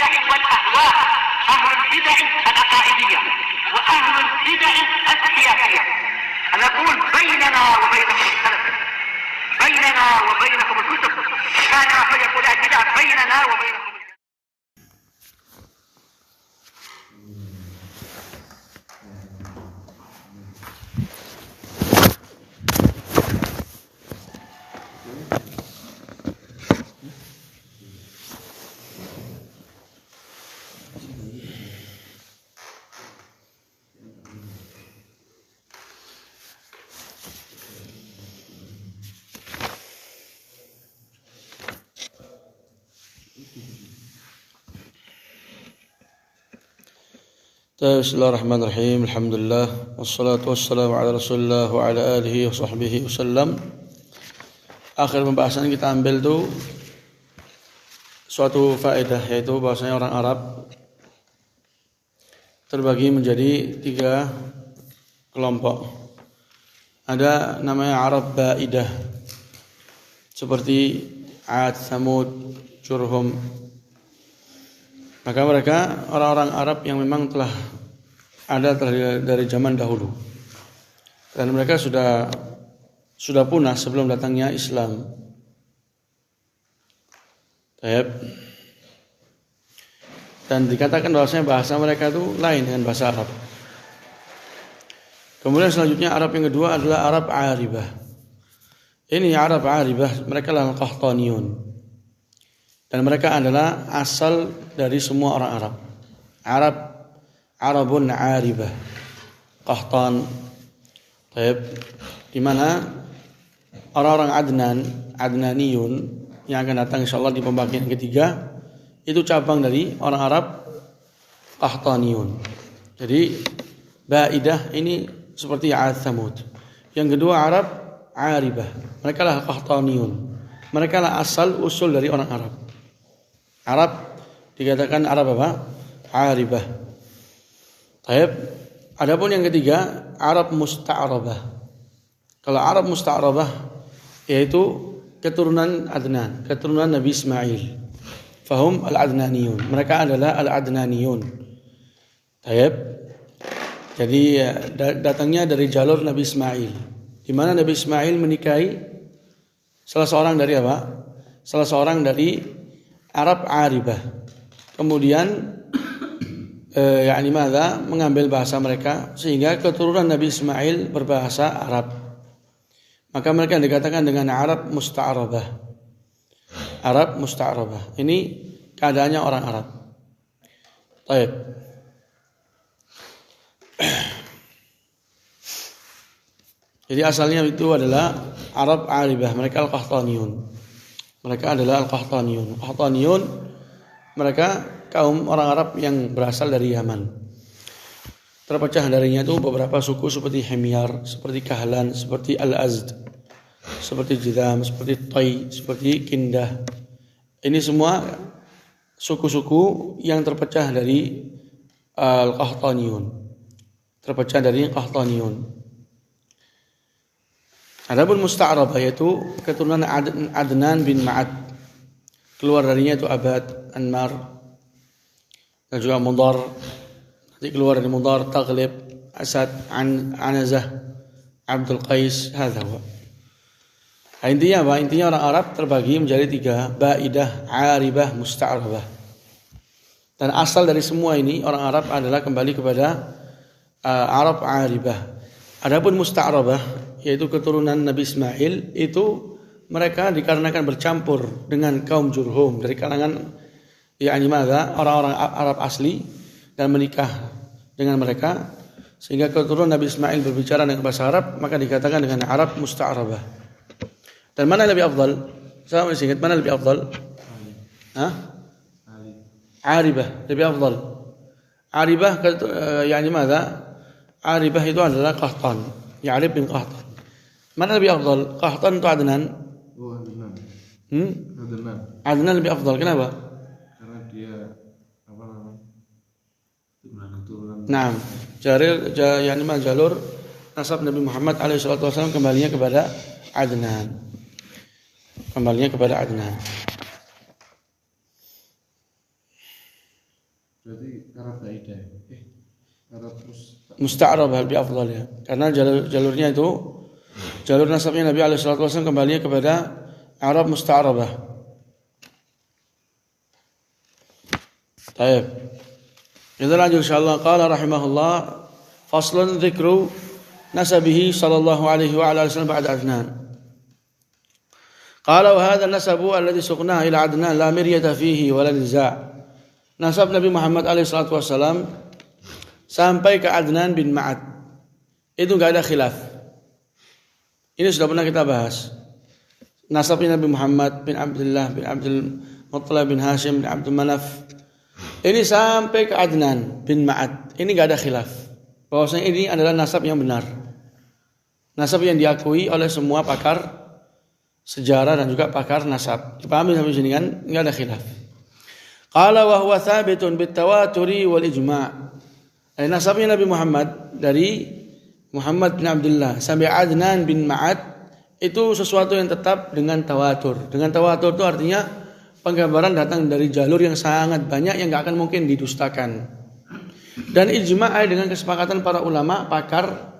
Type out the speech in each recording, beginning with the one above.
البدع والأهواء، أهل البدع العقائدية وأهل البدع السياسية. نقول بيننا وبينكم السلف، بيننا وبينكم الكتب، كان فيقول البدع بيننا وبينكم. Bismillahirrahmanirrahim. Alhamdulillah wassalatu wassalamu ala Rasulillah wa ala alihi wa sahbihi wasallam. Akhir pembahasan kita ambil itu suatu faedah, yaitu bahwasanya orang Arab terbagi menjadi 3 kelompok. Ada namanya Arab Ba'idah, seperti Ad, Samud, Jurhum. Maka mereka orang-orang Arab yang memang telah ada dari zaman dahulu, dan mereka sudah punah sebelum datangnya Islam. Dan dikatakan bahwasanya bahasa mereka itu lain dengan bahasa Arab. Kemudian selanjutnya Arab yang kedua adalah Arab Aribah. Ini Arab Aribah, mereka adalah Qahtaniyun. Dan mereka adalah asal dari semua orang Arab. Arabun Aribah, Qahtan. Di mana orang-orang Adnaniyun yang akan datang insyaallah di pembagian ketiga itu cabang dari orang Arab Qahtaniyun. Jadi Ba'idah ini seperti Ad, Samud. Yang kedua Arab Aribah, mereka lah Qahtaniyun. Mereka lah asal usul dari orang Arab. Arab dikatakan Arab apa? Aribah. Adapun yang ketiga Arab Musta'arabah. Kalau Arab Musta'arabah yaitu keturunan Adnan, keturunan Nabi Ismail. Fahum al-Adnaniyun. Mereka adalah al-Adnaniyun. Jadi datangnya dari jalur Nabi Ismail, di mana Nabi Ismail menikahi salah seorang dari apa? Salah seorang dari Arab Aribah. Kemudian mengambil bahasa mereka sehingga keturunan Nabi Ismail berbahasa Arab. Maka mereka dikatakan dengan Arab Musta'arabah. Arab Musta'arabah. Ini keadaannya orang Arab. Baik. Jadi asalnya itu adalah Arab Aribah, mereka Al-Qahtaniyun. Mereka adalah Al-Qahtaniyun. Qahtaniyun mereka kaum orang Arab yang berasal dari Yaman. Terpecah darinya itu beberapa suku seperti Himyar, seperti Kahlan, seperti Al-Azd, seperti Jidam, seperti Tai, seperti Kindah. Ini semua suku-suku yang terpecah dari Al-Qahtaniyun. Terpecah dari Qahtaniyun. Adapun Musta'arabah yaitu keturunan Adnan bin Ma'ad. Keluar darinya itu Abad, Anmar, dan juga Mudar. Nanti keluar dari Mudar Taghlib, Asad, Anazah, Abdul Qais. Intinya apa? Intinya orang Arab terbagi menjadi 3, Ba'idah, Aribah, Musta'arabah. Dan asal dari semua ini orang Arab adalah kembali kepada Arab Aribah. Adapun Musta'arabah yaitu keturunan Nabi Ismail, itu mereka dikarenakan bercampur dengan kaum Jurhum dari kalangan orang-orang Arab asli dan menikah dengan mereka, sehingga keturunan Nabi Ismail berbicara dengan bahasa Arab, maka dikatakan dengan Arab Musta'arabah. Dan mana lebih afdal? Saya masih ingat mana lebih afdal? Aribah lebih afdal. Aribah Aribah itu adalah Qahtan, Ya'rib bin Qahtan. Mana lebih afdal? Qahtan atau Adnan? Adnan. Adnan lebih afdal. Kenapa? Karena dia keturunan. Nah, jalur nasab Nabi Muhammad SAW kembalinya kepada Adnan. Berarti Arab Baidah. Arab Musta'rabah lebih afdal ya. Karena jalurnya itu jalur nasabnya Nabi alaihi salatu wasallam kembali kepada Arab Musta'rabah. Baik. Kita lanjut insyaallah. Qala rahimahullah faslun dzikru nasabihi sallallahu alaihi wa alihi wasallam ba'da Adnan. Qala wa hadha an-nasabu alladhi suqna ila Adnan la miryata fihi wa la niza'. Nasab Nabi Muhammad alaihi salatu wasallam sampai ke Adnan bin Ma'ad. Itu enggak ada khilaf. Ini sudah pernah kita bahas. Nasabnya Nabi Muhammad bin Abdullah bin Abdul Muttalib bin Hashim bin Abdul Manaf. Ini sampai ke Adnan bin Ma'ad. Ini enggak ada khilaf. Bahwasanya ini adalah nasab yang benar. Nasab yang diakui oleh semua pakar sejarah dan juga pakar nasab. Dipahami sampai sini kan? Enggak ada khilaf. Qala wa huwa thabitun bit tawaturi wal ijma'. Nasabnya Nabi Muhammad dari Muhammad bin Abdullah sampai Adnan bin Ma'ad itu sesuatu yang tetap dengan tawatur. Dengan tawatur itu artinya penggambaran datang dari jalur yang sangat banyak yang enggak akan mungkin didustakan. Dan ijma' dengan kesepakatan para ulama pakar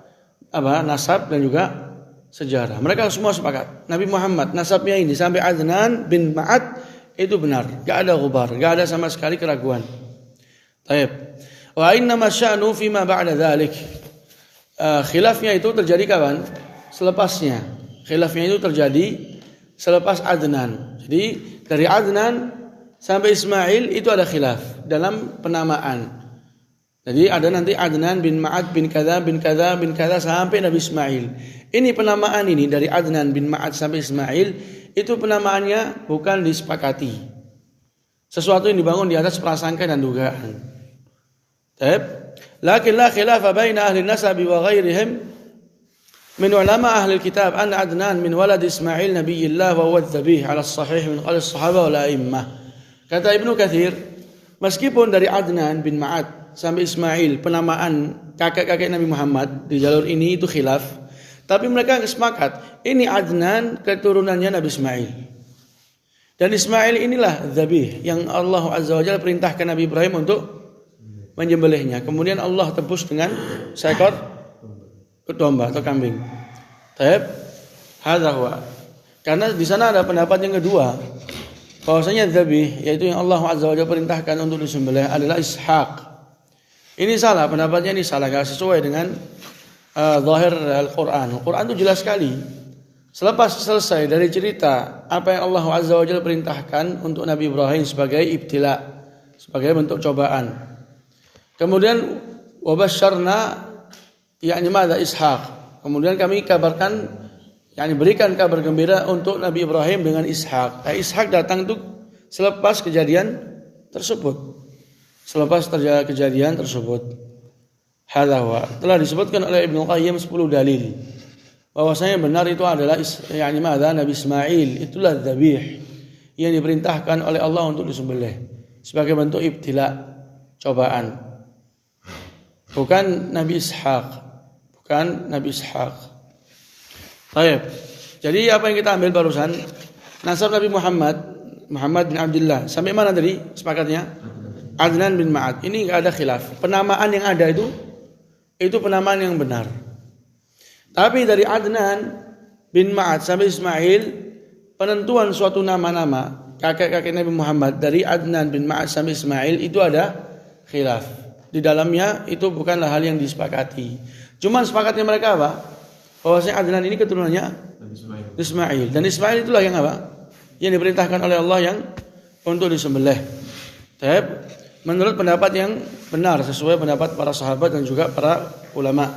nasab dan juga sejarah. Mereka semua sepakat. Nabi Muhammad nasabnya ini sampai Adnan bin Ma'ad itu benar. Enggak ada ghubar, enggak ada sama sekali keraguan. Baik. Wa innama sya'nu fima ba'da dzalik. Khilafnya itu terjadi kapan? Selepasnya. Khilafnya itu terjadi selepas Adnan. Jadi dari Adnan sampai Ismail itu ada khilaf dalam penamaan. Jadi ada nanti Adnan bin Ma'ad bin kadza bin kadza bin kadza sampai Nabi Ismail. Ini penamaan ini dari Adnan bin Ma'ad sampai Ismail itu penamaannya bukan disepakati. Sesuatu yang dibangun di atas prasangka dan dugaan. Lakin la khilafa baina ahli nasab wa ghairihim min ulama ahli kitab anna Adnan min walad Ismail nabiyillah wa huwa dzabih ala sahih min qali as-sahaba wal a'immah. Kata Ibnu Katsir, meskipun dari Adnan bin Ma'ad sampai Ismail penamaan kakek-kakek Nabi Muhammad di jalur ini itu khilaf, tapi mereka sepakat ini Adnan keturunannya Nabi Ismail. Dan Ismail inilah dzabih yang Allah Azza wa Jalla perintahkan Nabi Ibrahim untuk menyembelihnya. Kemudian Allah tebus dengan seekor domba atau kambing. Taib, hadza huwa. Karena di sana ada pendapat yang kedua, bahwasanya dzabih yaitu yang Allah Azza wa Jalla perintahkan untuk disembelih adalah Ishaq. Ini salah, pendapatnya ini salah, enggak sesuai dengan zahir Al-Qur'an. Al-Qur'an itu jelas sekali. Selepas selesai dari cerita apa yang Allah Azza wa Jalla perintahkan untuk Nabi Ibrahim sebagai ibtila, sebagai bentuk cobaan. Kemudian wabasyarna yakni madza Ishaq. Kemudian kami kabarkan yakni berikan kabar gembira untuk Nabi Ibrahim dengan Ishaq. Ishaq datang itu selepas kejadian tersebut. Selepas terjadi kejadian tersebut. Hadza huwa. Telah disebutkan oleh Ibnu Qayyim 10 dalil bahwasanya benar itu adalah yakni madza Nabi Ismail, itulah dzabih yang diperintahkan oleh Allah untuk disembelih sebagai bentuk ibtila, cobaan. Bukan Nabi Ishaq. Bukan Nabi Ishaq. Baik. Jadi apa yang kita ambil barusan? Nasab Nabi Muhammad bin Abdullah. Sampai mana tadi sepakatnya? Adnan bin Ma'ad. Ini enggak ada khilaf. Penamaan yang ada itu penamaan yang benar. Tapi dari Adnan bin Ma'ad sampai Ismail, penentuan suatu nama-nama kakek-kakek Nabi Muhammad dari Adnan bin Ma'ad sampai Ismail itu ada khilaf. Di dalamnya itu bukanlah hal yang disepakati. Cuman sepakatnya mereka apa? Bahwasanya Adnan ini keturunannya Ismail. Dan Ismail itulah yang apa? Yang diperintahkan oleh Allah yang untuk disembelih. Menurut pendapat yang benar sesuai pendapat para sahabat dan juga para ulama.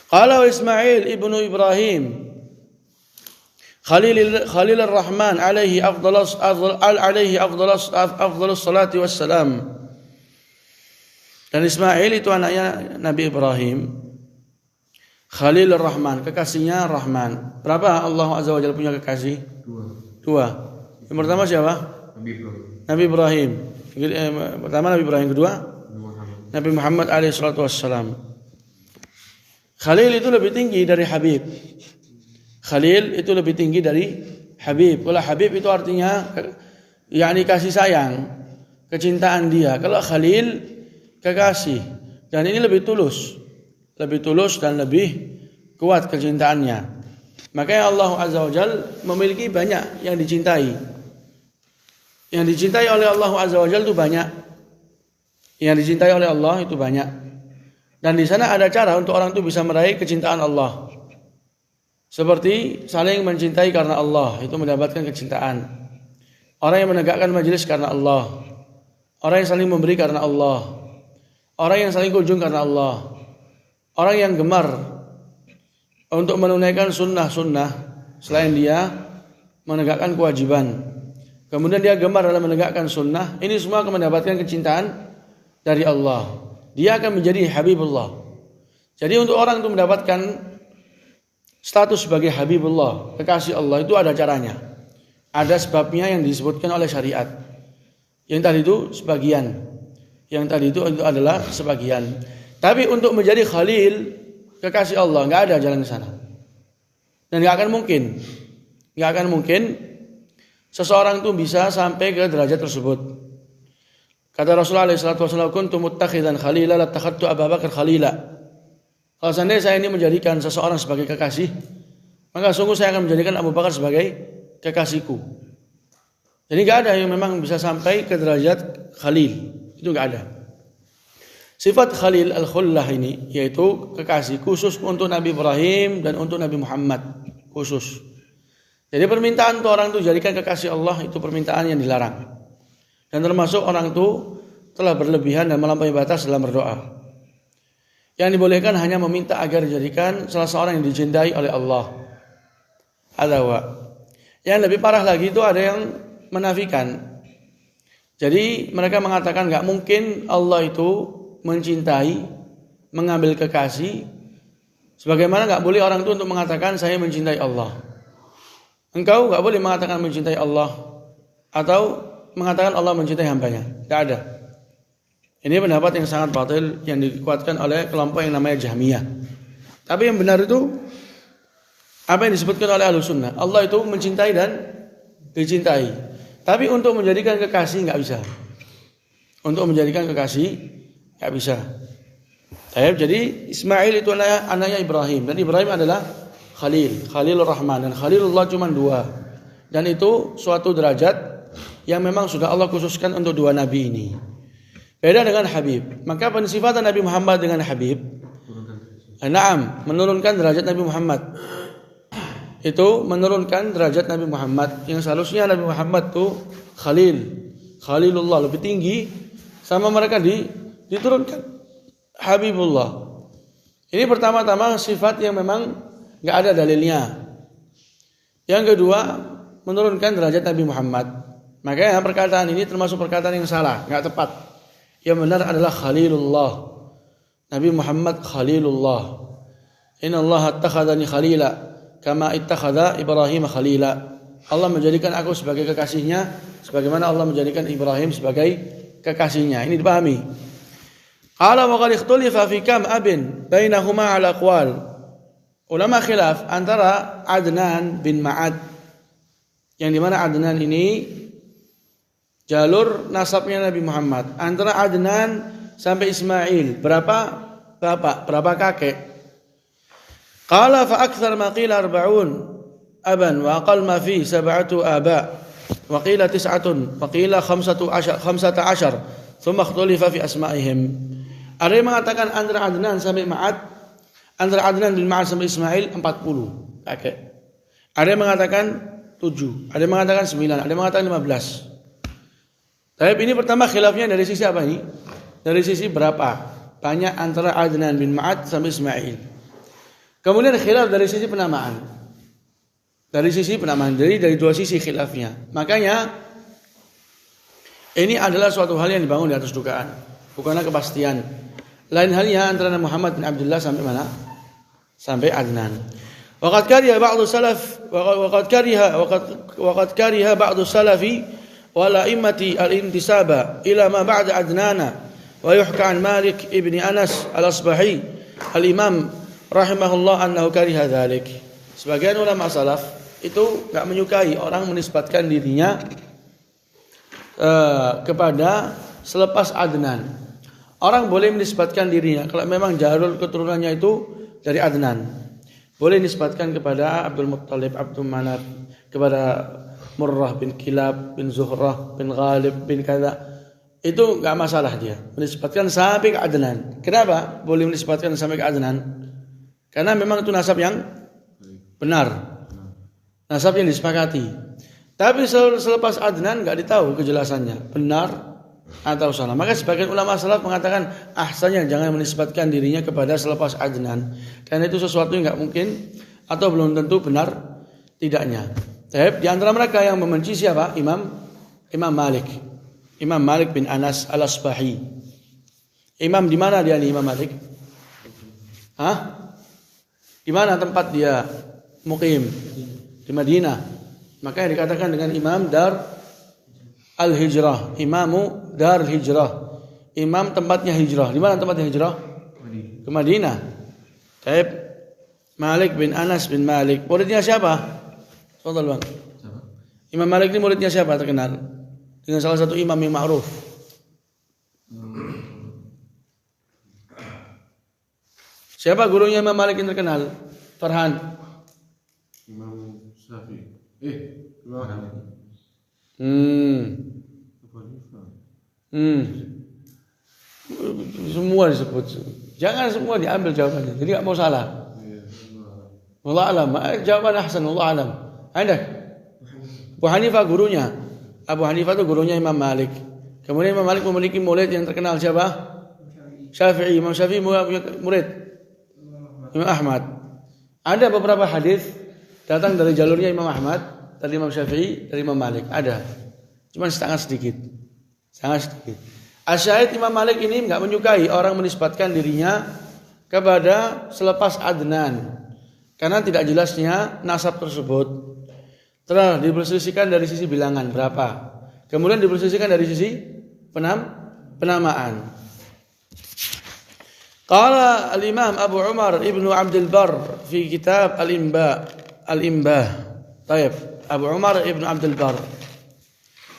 Qala Ismail ibnu Ibrahim Khalil ar-Rahman alaihi afdalus salati wassalam. Dan Ismail itu anaknya Nabi Ibrahim. Khalil ar-Rahman, kekasihnya Rahman. Berapa Allah Azza wa Jalla punya kekasih? Dua. Yang pertama siapa? Nabi Ibrahim. Pertama Nabi Ibrahim, kedua Nabi Muhammad alaihi salatu wassalam. Khalil itu lebih tinggi dari Habib. Khalil itu lebih tinggi dari Habib. Kalau Habib itu artinya yakni kasih sayang. kecintaan dia. Kalau khalil, kekasih. Dan ini lebih tulus dan lebih kuat kecintaannya. Makanya Allah Azza wa Jalla memiliki banyak yang dicintai. Yang dicintai oleh Allah Azza wa Jalla itu banyak. Yang dicintai oleh Allah itu banyak. Dan di sana ada cara untuk orang itu bisa meraih kecintaan Allah. Seperti saling mencintai karena Allah, itu mendapatkan kecintaan. Orang yang menegakkan majelis karena Allah. Orang yang saling memberi karena Allah. Orang yang saling kunjung karena Allah. Orang yang gemar untuk menunaikan sunnah-sunnah selain dia menegakkan kewajiban. Kemudian dia gemar dalam menegakkan sunnah. Ini semua akan mendapatkan kecintaan dari Allah. Dia akan menjadi Habibullah. Jadi untuk orang itu mendapatkan status sebagai Habibullah, kekasih Allah, itu ada caranya. Ada sebabnya yang disebutkan oleh syariat. Yang tadi itu sebagian. Yang tadi itu adalah sebagian. Tapi untuk menjadi Khalil, kekasih Allah, nggak ada jalan ke sana. Dan nggak akan mungkin seseorang itu bisa sampai ke derajat tersebut. Kata Rasulullah SAW, kuntu muttakhidan khalila latakhadtu Abu Bakar khalila. Kalau seandainya saya ini menjadikan seseorang sebagai kekasih, maka sungguh saya akan menjadikan Abu Bakar sebagai kekasihku. Jadi nggak ada yang memang bisa sampai ke derajat khalil. Itu nggak ada. Sifat khalil al-khullah ini yaitu kekasih khusus untuk Nabi Ibrahim dan untuk Nabi Muhammad khusus. Jadi permintaan untuk orang itu jadikan kekasih Allah itu permintaan yang dilarang. Dan termasuk orang itu telah berlebihan dan melampaui batas dalam berdoa. Yang dibolehkan hanya meminta agar dijadikan salah seorang yang dicintai oleh Allah. Adawa. Yang lebih parah lagi itu ada yang menafikan. Jadi mereka mengatakan enggak mungkin Allah itu mencintai, mengambil kekasih. Sebagaimana enggak boleh orang itu untuk mengatakan saya mencintai Allah. Engkau enggak boleh mengatakan mencintai Allah atau mengatakan Allah mencintai hambanya. Tidak ada. Ini pendapat yang sangat batil yang dikuatkan oleh kelompok yang namanya Jahmiyah. Tapi yang benar itu apa yang disebutkan oleh Ahlussunnah. Allah itu mencintai dan dicintai. Tapi untuk menjadikan kekasih nggak bisa. Untuk menjadikan kekasih nggak bisa. Jadi Ismail itu adalah anaknya Ibrahim. Dan Ibrahim adalah Khalilur Rahman. Dan Khalilullah cuma 2. Dan itu suatu derajat yang memang sudah Allah khususkan untuk 2 nabi ini. Beda dengan Habib. Maka pensifatan Nabi Muhammad dengan Habib, menurunkan derajat Nabi Muhammad. Itu menurunkan derajat Nabi Muhammad. Yang seharusnya Nabi Muhammad itu Khalilullah lebih tinggi, sama mereka diturunkan Habibullah. Ini pertama-tama sifat yang memang enggak ada dalilnya. Yang kedua, menurunkan derajat Nabi Muhammad. Makanya perkataan ini termasuk perkataan yang salah, enggak tepat. Yang benar adalah Khalilullah. Nabi Muhammad Khalilullah. Inna Allah attakhadani khalila kama ittakhadha Ibrahim khalila. Allah menjadikan aku sebagai kekasihnya sebagaimana Allah menjadikan Ibrahim sebagai kekasihnya. Ini dipahami. Qala wa qad ikhtulifa fi kam abin bainahuma ala aqwal. Ulama khilaf antara Adnan bin Ma'ad, yang dimana Adnan ini jalur nasabnya Nabi Muhammad. Antara Adnan sampai Ismail, berapa bapak, berapa kakek? Qala fa akthar ma qila 40 aban wa aqall ma fi 7 aba wa qila 9 wa qila 15 thumma ikhtulifa fi asma'ihim. Ada yang mengatakan antara Adnan sampai Ma'ad, antara Adnan bin Ma'ad sampai Ismail 40 kakek. Ada yang mengatakan 7, ada yang mengatakan 9, ada yang mengatakan 15. Tapi ini pertama khilafnya dari sisi apa ini? Dari sisi berapa banyak antara Adnan bin Ma'ad sampai Ismail. Kemudian khilaf dari sisi penamaan. Dari sisi penamaan, dari 2 sisi khilafnya. Makanya ini adalah suatu hal yang dibangun di atas dugaan, bukanlah kepastian. Lain halnya antara Muhammad bin Abdullah sampai mana? Sampai Adnan. Waqad kariha ba'd salaf waqad kariha ba'd salafi wala immati al-intisaba ila ma ba'da Adnana wa yuhka an Malik ibn Anas al-Asbahi al-Imam rahimahullah annahu kariha dzalik. Sebagian ulama salaf itu enggak menyukai orang menisbatkan dirinya kepada selepas Adnan. Orang boleh menisbatkan dirinya kalau memang jalur keturunannya itu dari Adnan. Boleh nisbatkan kepada Abdul Muttalib, Abdul Manaf, kepada Murrah bin Kilab bin Zuhrah bin Ghalib bin kada. Itu enggak masalah dia. Menisbatkan sampai ke Adnan. Kenapa boleh menisbatkan sampai ke Adnan? Karena memang itu nasab yang benar. Nasab yang disepakati. Tapi selepas Adnan enggak ditahu kejelasannya, benar atau salah. Maka sebagian ulama salaf mengatakan ahsannya jangan menisbatkan dirinya kepada selepas Adnan. Karena itu sesuatu yang enggak mungkin atau belum tentu benar tidaknya. Tapi di antara mereka yang membenci siapa? Imam Malik. Imam Malik bin Anas Al-Asbahi. Imam di mana dia nih Imam Malik? Di mana tempat dia mukim? Di Madinah. Maka dikatakan dengan Imam Dar Al-Hijrah, Imamu Dar Al-Hijrah. Imam tempatnya hijrah. Di mana tempatnya hijrah? Ke Madinah. Taib Malik bin Anas bin Malik. Muridnya siapa? Fadhal Bang. Imam Malik ini muridnya siapa terkenal? Dengan salah satu imam yang ma'ruf. Siapa gurunya Imam Malik yang terkenal? Farhan. Imam Syafi'i. Imam Ahmad. Semua disebut. Jangan semua diambil jawabannya. Jadi enggak mau salah. Wallah alam. Jawaban ahsan, wallah alam. Ada. Abu Hanifah gurunya. Abu Hanifah itu gurunya Imam Malik. Kemudian Imam Malik memiliki murid yang terkenal siapa? Syafi'i. Imam Syafi'i murid Imam Ahmad. Ada beberapa hadis datang dari jalurnya Imam Ahmad, dari Imam Syafi'i, dari Imam Malik. Ada. Cuma sangat sedikit. Asyahid Imam Malik ini enggak menyukai orang menisbatkan dirinya kepada selepas Adnan. Karena tidak jelasnya nasab tersebut. Telah diperselisihkan dari sisi bilangan berapa. Kemudian diperselisihkan dari sisi penamaan. Qala al-Imam Abu Umar Ibnu Abdul Barr fi kitab Al-Imbah. Taib. Abu Umar Ibnu Abdul Barr.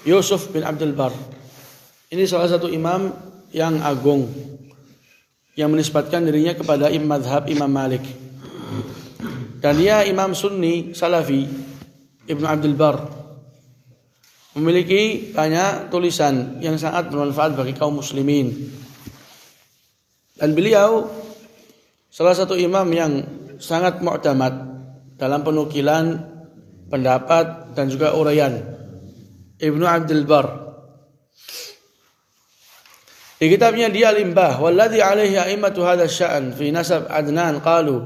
Yusuf bin Abdul Barr. Ini salah satu imam yang agung yang menisbatkan dirinya kepada mazhab Imam Malik. Dan dia imam Sunni Salafi. Ibnu Abdul Barr memiliki banyak tulisan yang sangat bermanfaat bagi kaum muslimin. Dan beliau salah satu imam yang sangat mu'tamad dalam penukilan pendapat dan juga uraian. Ibnu Abdul Barr di kitabnya dia Al-Imbah, walladzi alaihi a'immatu hadzal sya'an fi nasab Adnan qalu.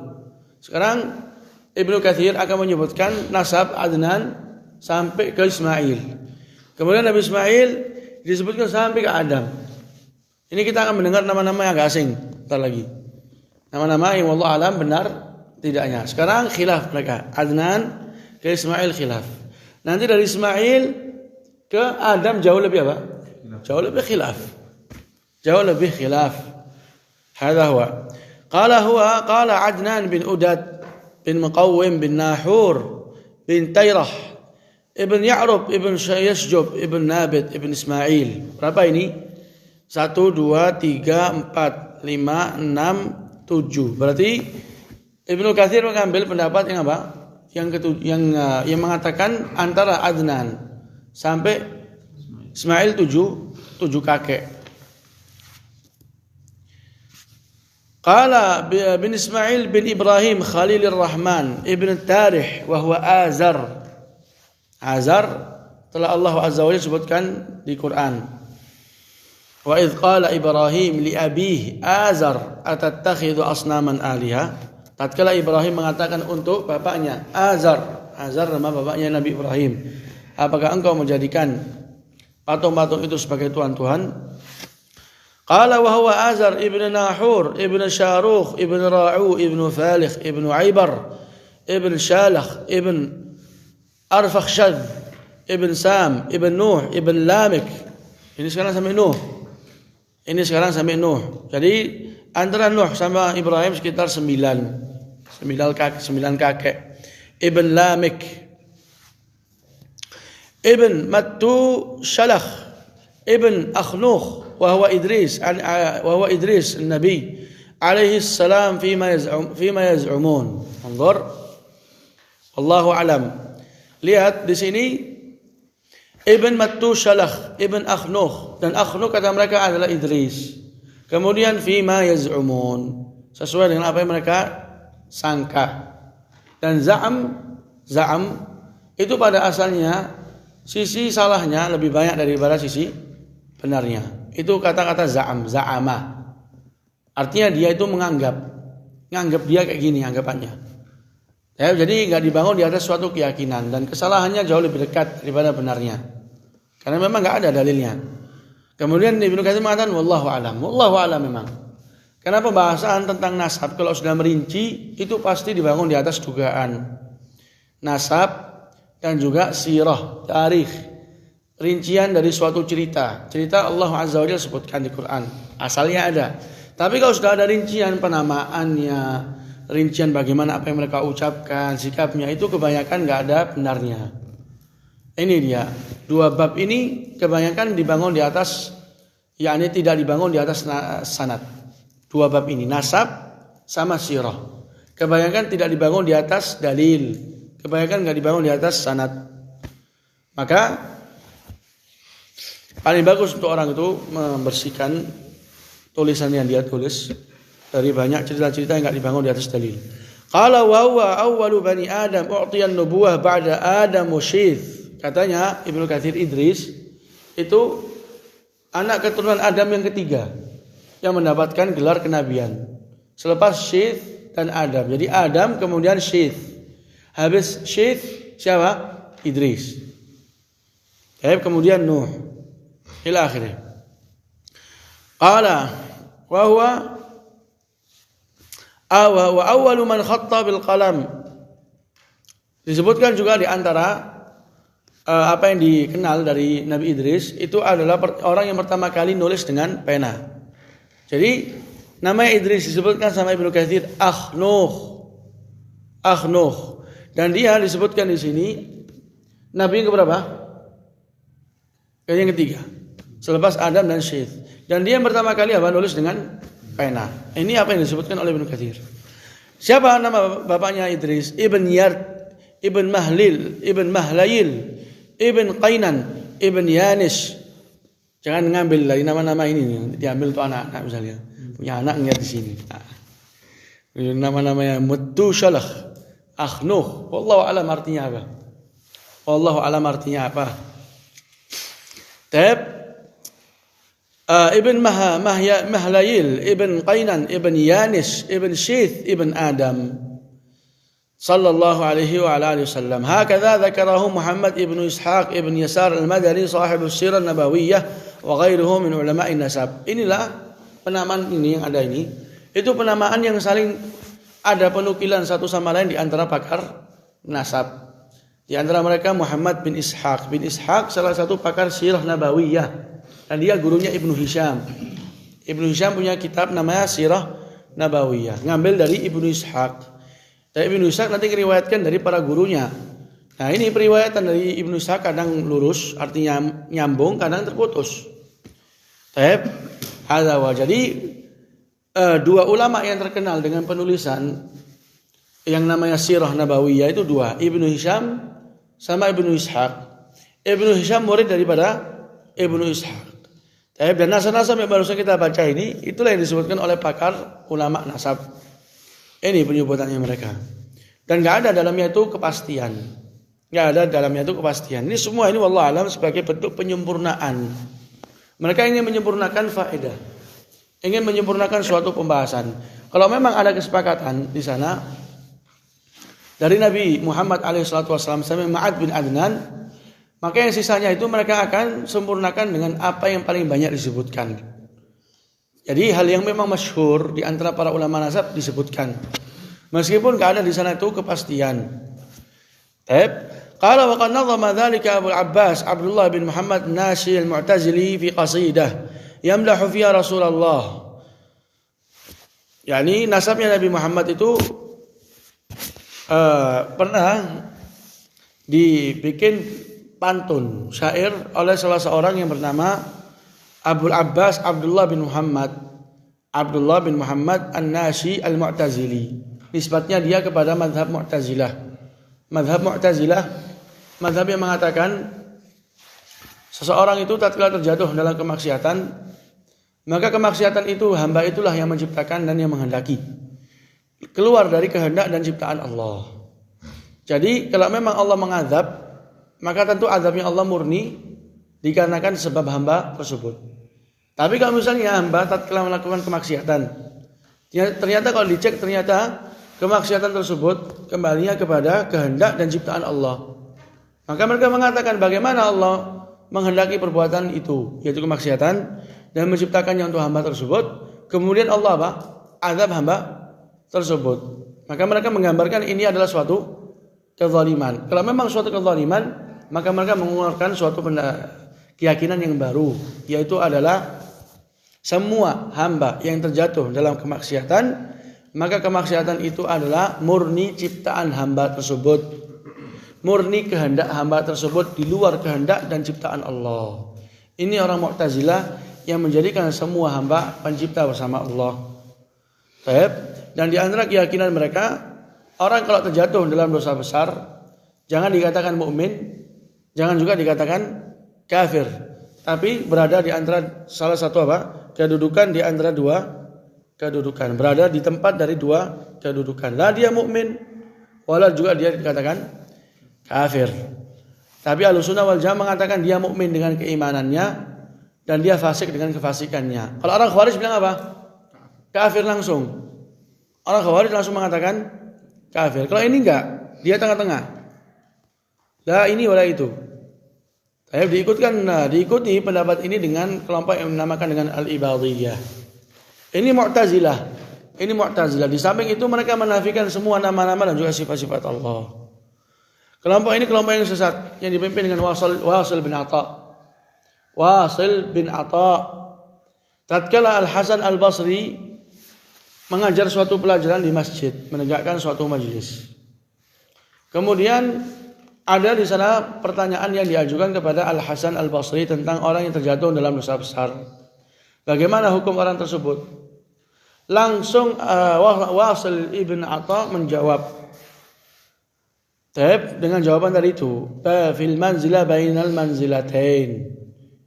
Sekarang Ibnu Katsir akan menyebutkan nasab Adnan sampai ke Ismail. Kemudian Nabi Ismail disebutkan sampai ke Adam. Ini kita akan mendengar nama-nama yang agak asing bentar lagi. Nama-nama yang wallahu alam benar tidaknya. Sekarang khilaf mereka. Adnan ke Ismail khilaf. Nanti dari Ismail ke Adam jauh lebih apa? Jauh lebih khilaf. Hadha huwa. Qala Adnan bin Udad bin Muqawwim bin Nahur bin Tayrah ibn Ya'rub ibn Yasjub ibn Nabit ibn Ismail. Berapa ini? 1, 2, 3, 4, 5, 6, 7. Berarti Ibnu Katsir mengambil pendapat yang apa? Yang mengatakan antara Adnan sampai Ismail 7 kakek. Qala bin Ismail bin Ibrahim Khalilur Rahman ibn Tarih wa huwa Azar. Azar telah Allah Azza wa Jalla sebutkan di Quran. Wa idz qala Ibrahim li abihi Azar atattakhidhu asnaman aliha. Tatkala Ibrahim mengatakan untuk bapaknya Azar nama bapaknya Nabi Ibrahim, apakah engkau menjadikan patung-patung itu sebagai tuhan-tuhan? Qala wa huwa Azar ibn Nahur ibn Sharukh ibn Ra'u ibn Falikh ibn Aibar ibn Shalakh ibn Arfakhshad ibn Sam ibn Nuh ibn Lamik. Ini sekarang sampai Nuh. Jadi antara Nuh sama Ibrahim sekitar 9 kakek. Ibn Lamik ibn Mattu Shalakh ibn Akhnukh wa huwa Idris an-Nabi alaihi salam fima yaz'umun. Anzur. Wallahu alam. Lihat di sini Ibn Mattushalah, Ibn Akhnukh, dan Akhnukh kata mereka adalah Idris. Kemudian fima yaz'umun, sesuai dengan apa yang mereka sangka. Dan za'am itu pada asalnya sisi salahnya lebih banyak daripada sisi benarnya. Itu kata-kata za'ama. Artinya dia itu menganggap dia kayak gini anggapannya. Ya, jadi nggak dibangun di atas suatu keyakinan dan kesalahannya jauh lebih dekat daripada benarnya. Karena memang nggak ada dalilnya. Kemudian Ibnu Katsir mengatakan wallahu alam memang. Karena pembahasan tentang nasab kalau sudah merinci itu pasti dibangun di atas dugaan. Nasab dan juga sirah, tarikh, rincian dari suatu cerita. Cerita Allah Azza wa Jalla sebutkan di Quran. Asalnya ada. Tapi kalau sudah ada rincian penamaannya, rincian bagaimana apa yang mereka ucapkan, sikapnya, itu kebanyakan nggak ada benarnya. Ini dia. Dua bab ini kebanyakan dibangun di atas, yakni tidak dibangun di atas sanad. Dua bab ini, nasab sama sirah. Kebanyakan tidak dibangun di atas dalil. Kebanyakan nggak dibangun di atas sanad. Maka paling bagus untuk orang itu membersihkan tulisan yang dia tulis dari banyak cerita-cerita yang nggak dibangun di atas dalil. Qala wa huwa awwalu bani Adam u'tiya an-nubuwah ba'da Adam wa Syith. Katanya Ibnu Katsir, Idris itu anak keturunan Adam yang ketiga yang mendapatkan gelar kenabian selepas Syith dan Adam. Jadi Adam kemudian Syith. Habis Syith siapa? Idris. Kemudian Nuh ila akhirnya. Qala wa huwa awwalu man khatta bil qalam. Disebutkan juga di antara apa yang dikenal dari Nabi Idris itu adalah orang yang pertama kali nulis dengan pena. Jadi nama Idris disebutkan sama Ibnu Katsir Akhnukh. Dan dia disebutkan di sini nabi yang keberapa? Yang ketiga. Selepas Adam dan Syith. Dan dia yang pertama kali nulis dengan pena. Ini apa yang disebutkan oleh Ibnu Katsir. Siapa nama bapaknya Idris? Ibn Yard, Ibn Mahlil, Ibn Mahlayil, Ibn Qainan, Ibn Yanis. Jangan ngambil dari nama-nama ini, diambil tuh anak-anak misalnya. Punya anak ngeliat di sini. Nama-namanya Mattushalah, Akhnukh. Wallahu alam artinya apa? Ibn Mahlayil, Ibn Qainan, Ibn Yanis, Ibn Syith, Ibn Adam. Sallallahu alaihi wa alihi wasallam. Hakadha dzakarahu Muhammad ibn Ishaq ibn Yasar al-Madani sahib as-sirah an-nabawiyyah wa ghairuhu min ulama'in nasab. Inilah penamaan ini yang ada ini. Itu penamaan yang saling ada penukilan satu sama lain di antara pakar nasab. Di antara mereka Muhammad bin Ishaq. Bin Ishaq salah satu pakar sirah nabawiyah. Dan dia gurunya Ibnu Hisham. Ibnu Hisham punya kitab namanya Sirah Nabawiyah. Ngambil dari Ibnu Ishaq. Dan Ibnu Ishaq nanti diriwayatkan dari para gurunya. Nah ini periwayatan dari Ibnu Ishaq kadang lurus, artinya nyambung, kadang terputus. Jadi dua ulama yang terkenal dengan penulisan yang namanya Sirah Nabawiyah itu dua, Ibnu Hisham sama Ibnu Ishaq. Ibnu Hisham murid daripada Ibnu Ishaq. Dan nasab-nasab yang barusan kita baca ini, itulah yang disebutkan oleh pakar ulama nasab. Ini penyebutannya mereka. Dan enggak ada dalamnya itu kepastian. Ini semua ini wallahu alam sebagai bentuk penyempurnaan. Mereka ingin menyempurnakan faedah. Ingin menyempurnakan suatu pembahasan. Kalau memang ada kesepakatan di sana dari Nabi Muhammad alaihissalam sampai Ma'ad bin Adnan, maka yang sisanya itu mereka akan sempurnakan dengan apa yang paling banyak disebutkan. Jadi hal yang memang masyhur di antara para ulama nasab disebutkan. Meskipun enggak ada di sana itu kepastian. Qala wa qad nazama dzalika Abu Abbas Abdullah bin Muhammad Nashi al-Mu'tazili fi qasidah yamdahu fiha Rasulullah. Yani nasabnya Nabi Muhammad itu pernah dibikin pantun syair oleh salah seorang yang bernama Abul Abbas Abdullah bin Muhammad An-Nashi Al-Mu'tazili. Nisbatnya dia kepada mazhab Mu'tazilah. Mazhab Mu'tazilah, mazhab yang mengatakan seseorang itu tatkala terjatuh dalam kemaksiatan, maka kemaksiatan itu hamba itulah yang menciptakan dan yang menghendaki. Keluar dari kehendak dan ciptaan Allah. Jadi kalau memang Allah mengazab, maka tentu azabnya Allah murni dikarenakan sebab hamba tersebut. Tapi kalau misalnya hamba tatkala melakukan kemaksiatan, ternyata kalau dicek ternyata kemaksiatan tersebut kembalinya kepada kehendak dan ciptaan Allah. Maka mereka mengatakan bagaimana Allah menghendaki perbuatan itu, yaitu kemaksiatan, dan menciptakannya untuk hamba tersebut, kemudian Allah azab hamba tersebut. Maka mereka menggambarkan ini adalah suatu kezaliman. Kalau memang suatu kezaliman, maka mereka mengeluarkan suatu keyakinan yang baru, yaitu adalah semua hamba yang terjatuh dalam kemaksiatan, maka kemaksiatan itu adalah murni ciptaan hamba tersebut, murni kehendak hamba tersebut di luar kehendak dan ciptaan Allah. Ini orang Mu'tazilah yang menjadikan semua hamba pencipta bersama Allah. Baik. Dan di antara keyakinan mereka, orang kalau terjatuh dalam dosa besar, jangan dikatakan mukmin, jangan juga dikatakan kafir, tapi berada di antara salah satu kedudukan di antara dua kedudukan, berada di tempat dari dua kedudukan. Lah dia mukmin, wala juga dia dikatakan kafir. Tapi Ahlussunnah wal Jamaah mengatakan dia mukmin dengan keimanannya dan dia fasik dengan kefasikannya. Kalau orang Khawarij bilang apa? Kafir langsung. Orang Khawarij langsung mengatakan kafir. Kalau ini enggak, dia tengah-tengah. Lah ini wala itu. Diikuti pendapat ini dengan kelompok yang dinamakan dengan Al-Ibadiyah. Ini Mu'tazilah. Di samping itu mereka menafikan semua nama-nama dan juga sifat-sifat Allah. Kelompok ini kelompok yang sesat yang dipimpin dengan Wasil bin Atha. Tatkala Al-Hasan Al-Basri mengajar suatu pelajaran di masjid, menegakkan suatu majelis. Kemudian ada di sana pertanyaan yang diajukan kepada Al-Hasan Al-Basri tentang orang yang terjatuh dalam dosa besar. Bagaimana hukum orang tersebut? Langsung Wasil ibn Atha menjawab dengan jawaban tadi itu, fil manzilah bainal manzilatain.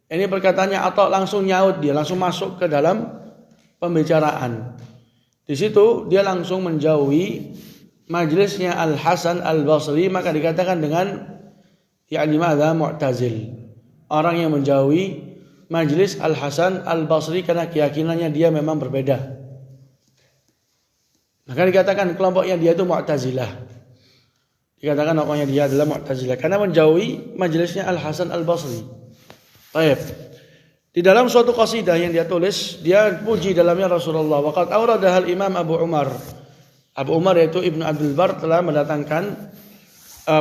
Ini perkataannya Atha langsung nyaut, dia langsung masuk ke dalam pembicaraan. Di situ dia langsung menjauhi majelisnya Al-Hasan Al-Basri, maka dikatakan dengan Mu'tazil. Orang yang menjauhi majelis Al-Hasan Al-Basri karena keyakinannya dia memang berbeda. Maka dikatakan kelompoknya dia itu Mu'tazilah. Dikatakan kelompoknya dia adalah Mu'tazilah karena menjauhi majelisnya Al-Hasan Al-Basri. Baik. Di dalam suatu qasidah yang dia tulis, dia puji dalamnya Rasulullah. Waqad awradahal Imam Abu Umar yaitu Ibnu Abdul Bar telah mendatangkan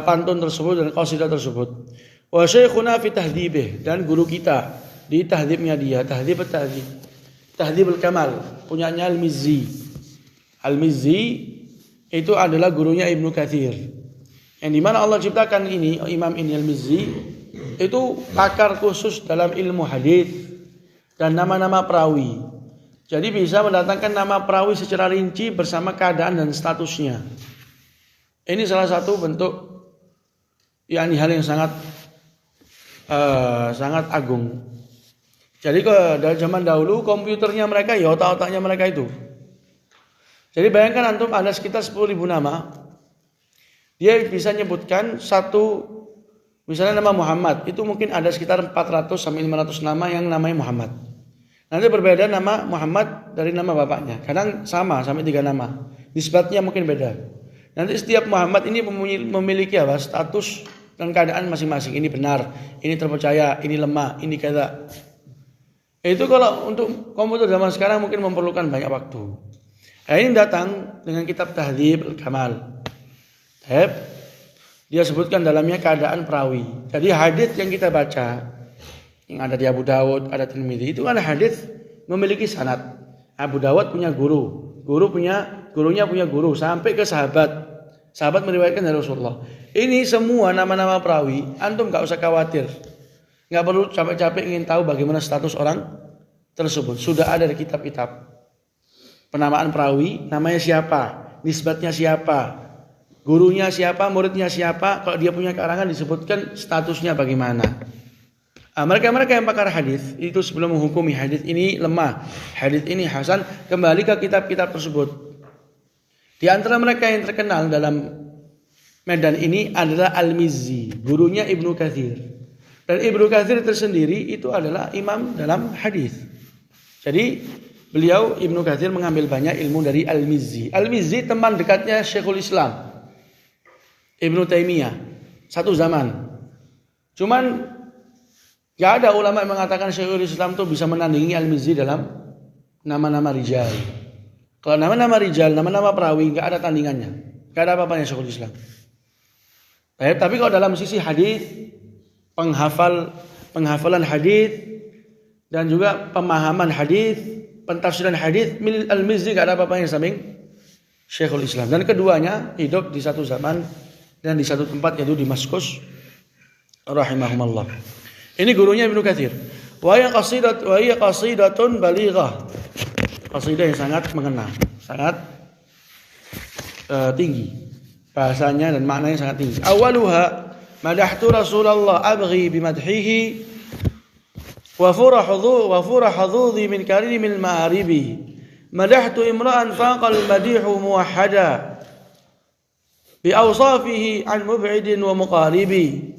pantun tersebut dan qasidah tersebut. Wa syekhuna fi tahdhibih, dan guru kita di tahdhibnya dia, tahdhibul kamal punyanya Al-Mizzi. Al-Mizzi itu adalah gurunya Ibnu Katsir. Yang di mana Allah ciptakan ini Imam ini Al-Mizzi itu pakar khusus dalam ilmu hadis dan nama-nama perawi. Jadi bisa mendatangkan nama perawi secara rinci bersama keadaan dan statusnya. Ini salah satu bentuk hal yang sangat agung. Jadi dari zaman dahulu komputernya mereka ya otak-otaknya mereka itu. Jadi bayangkan antum ada sekitar 10.000 nama. Dia bisa menyebutkan satu, misalnya nama Muhammad, itu mungkin ada sekitar 400 sampai 500 nama yang namanya Muhammad. Nanti berbeda nama Muhammad dari nama bapaknya. Kadang sama sampai 3 nama. Nisbatnya mungkin beda. Nanti setiap Muhammad ini memiliki status dan keadaan masing-masing. Ini benar, ini terpercaya, ini lemah, ini kata. Itu kalau untuk komputer zaman sekarang mungkin memerlukan banyak waktu. Nah, ini datang dengan kitab Tahdhib Al-Kamal. Dia sebutkan dalamnya keadaan perawi. Jadi hadis yang kita baca, yang ada di Abu Dawud, ada Tirmidzi, itu kan hadis memiliki sanad. Abu Dawud punya gurunya punya guru sampai ke sahabat. Sahabat meriwayatkan dari Rasulullah. Ini semua nama-nama perawi, antum enggak usah khawatir. Enggak perlu capek-capek ingin tahu bagaimana status orang tersebut sudah ada di kitab-kitab. Penamaan perawi, namanya siapa, nisbatnya siapa, gurunya siapa, muridnya siapa. Kalau dia punya karangan disebutkan statusnya bagaimana. Mereka-mereka yang pakar hadis itu sebelum menghukumi hadis ini lemah, hadis ini hasan, kembali ke kitab-kitab tersebut. Di antara mereka yang terkenal dalam medan ini adalah Al-Mizzi, gurunya Ibnu Katsir. Dan Ibnu Katsir tersendiri itu adalah imam dalam hadis. Jadi beliau Ibnu Katsir mengambil banyak ilmu dari Al-Mizzi. Al-Mizzi teman dekatnya Syekhul Islam Ibnu Taimiyah satu zaman. Cuman gak ada ulama yang mengatakan Syekhul Islam itu bisa menandingi Al-Mizzi dalam nama-nama rijal. Kalau nama-nama rijal, nama-nama perawi gak ada tandingannya. Gak ada apa-apanya Syekhul Islam. Tapi kalau dalam sisi hadis, penghafalan hadis dan juga pemahaman hadis, pentafsiran hadis, Al-Mizzi gak ada apa-apanya samping Syekhul Islam. Dan keduanya hidup di satu zaman dan di satu tempat, yaitu di Damaskus rahimahumullah. Ini gurunya Ibnu Katsir. Wa hiya qasidatun balighah. Qasidah yang sangat mengena, sangat tinggi. Bahasanya dan maknanya sangat tinggi. Awaluha madahtu Rasulullah abghi bimadhihi wa furahudhi min karimil ma'aribi. Madahtu imra'an faqal madihu muwahhada bi awsafihi an mub'idin wa muqaribi.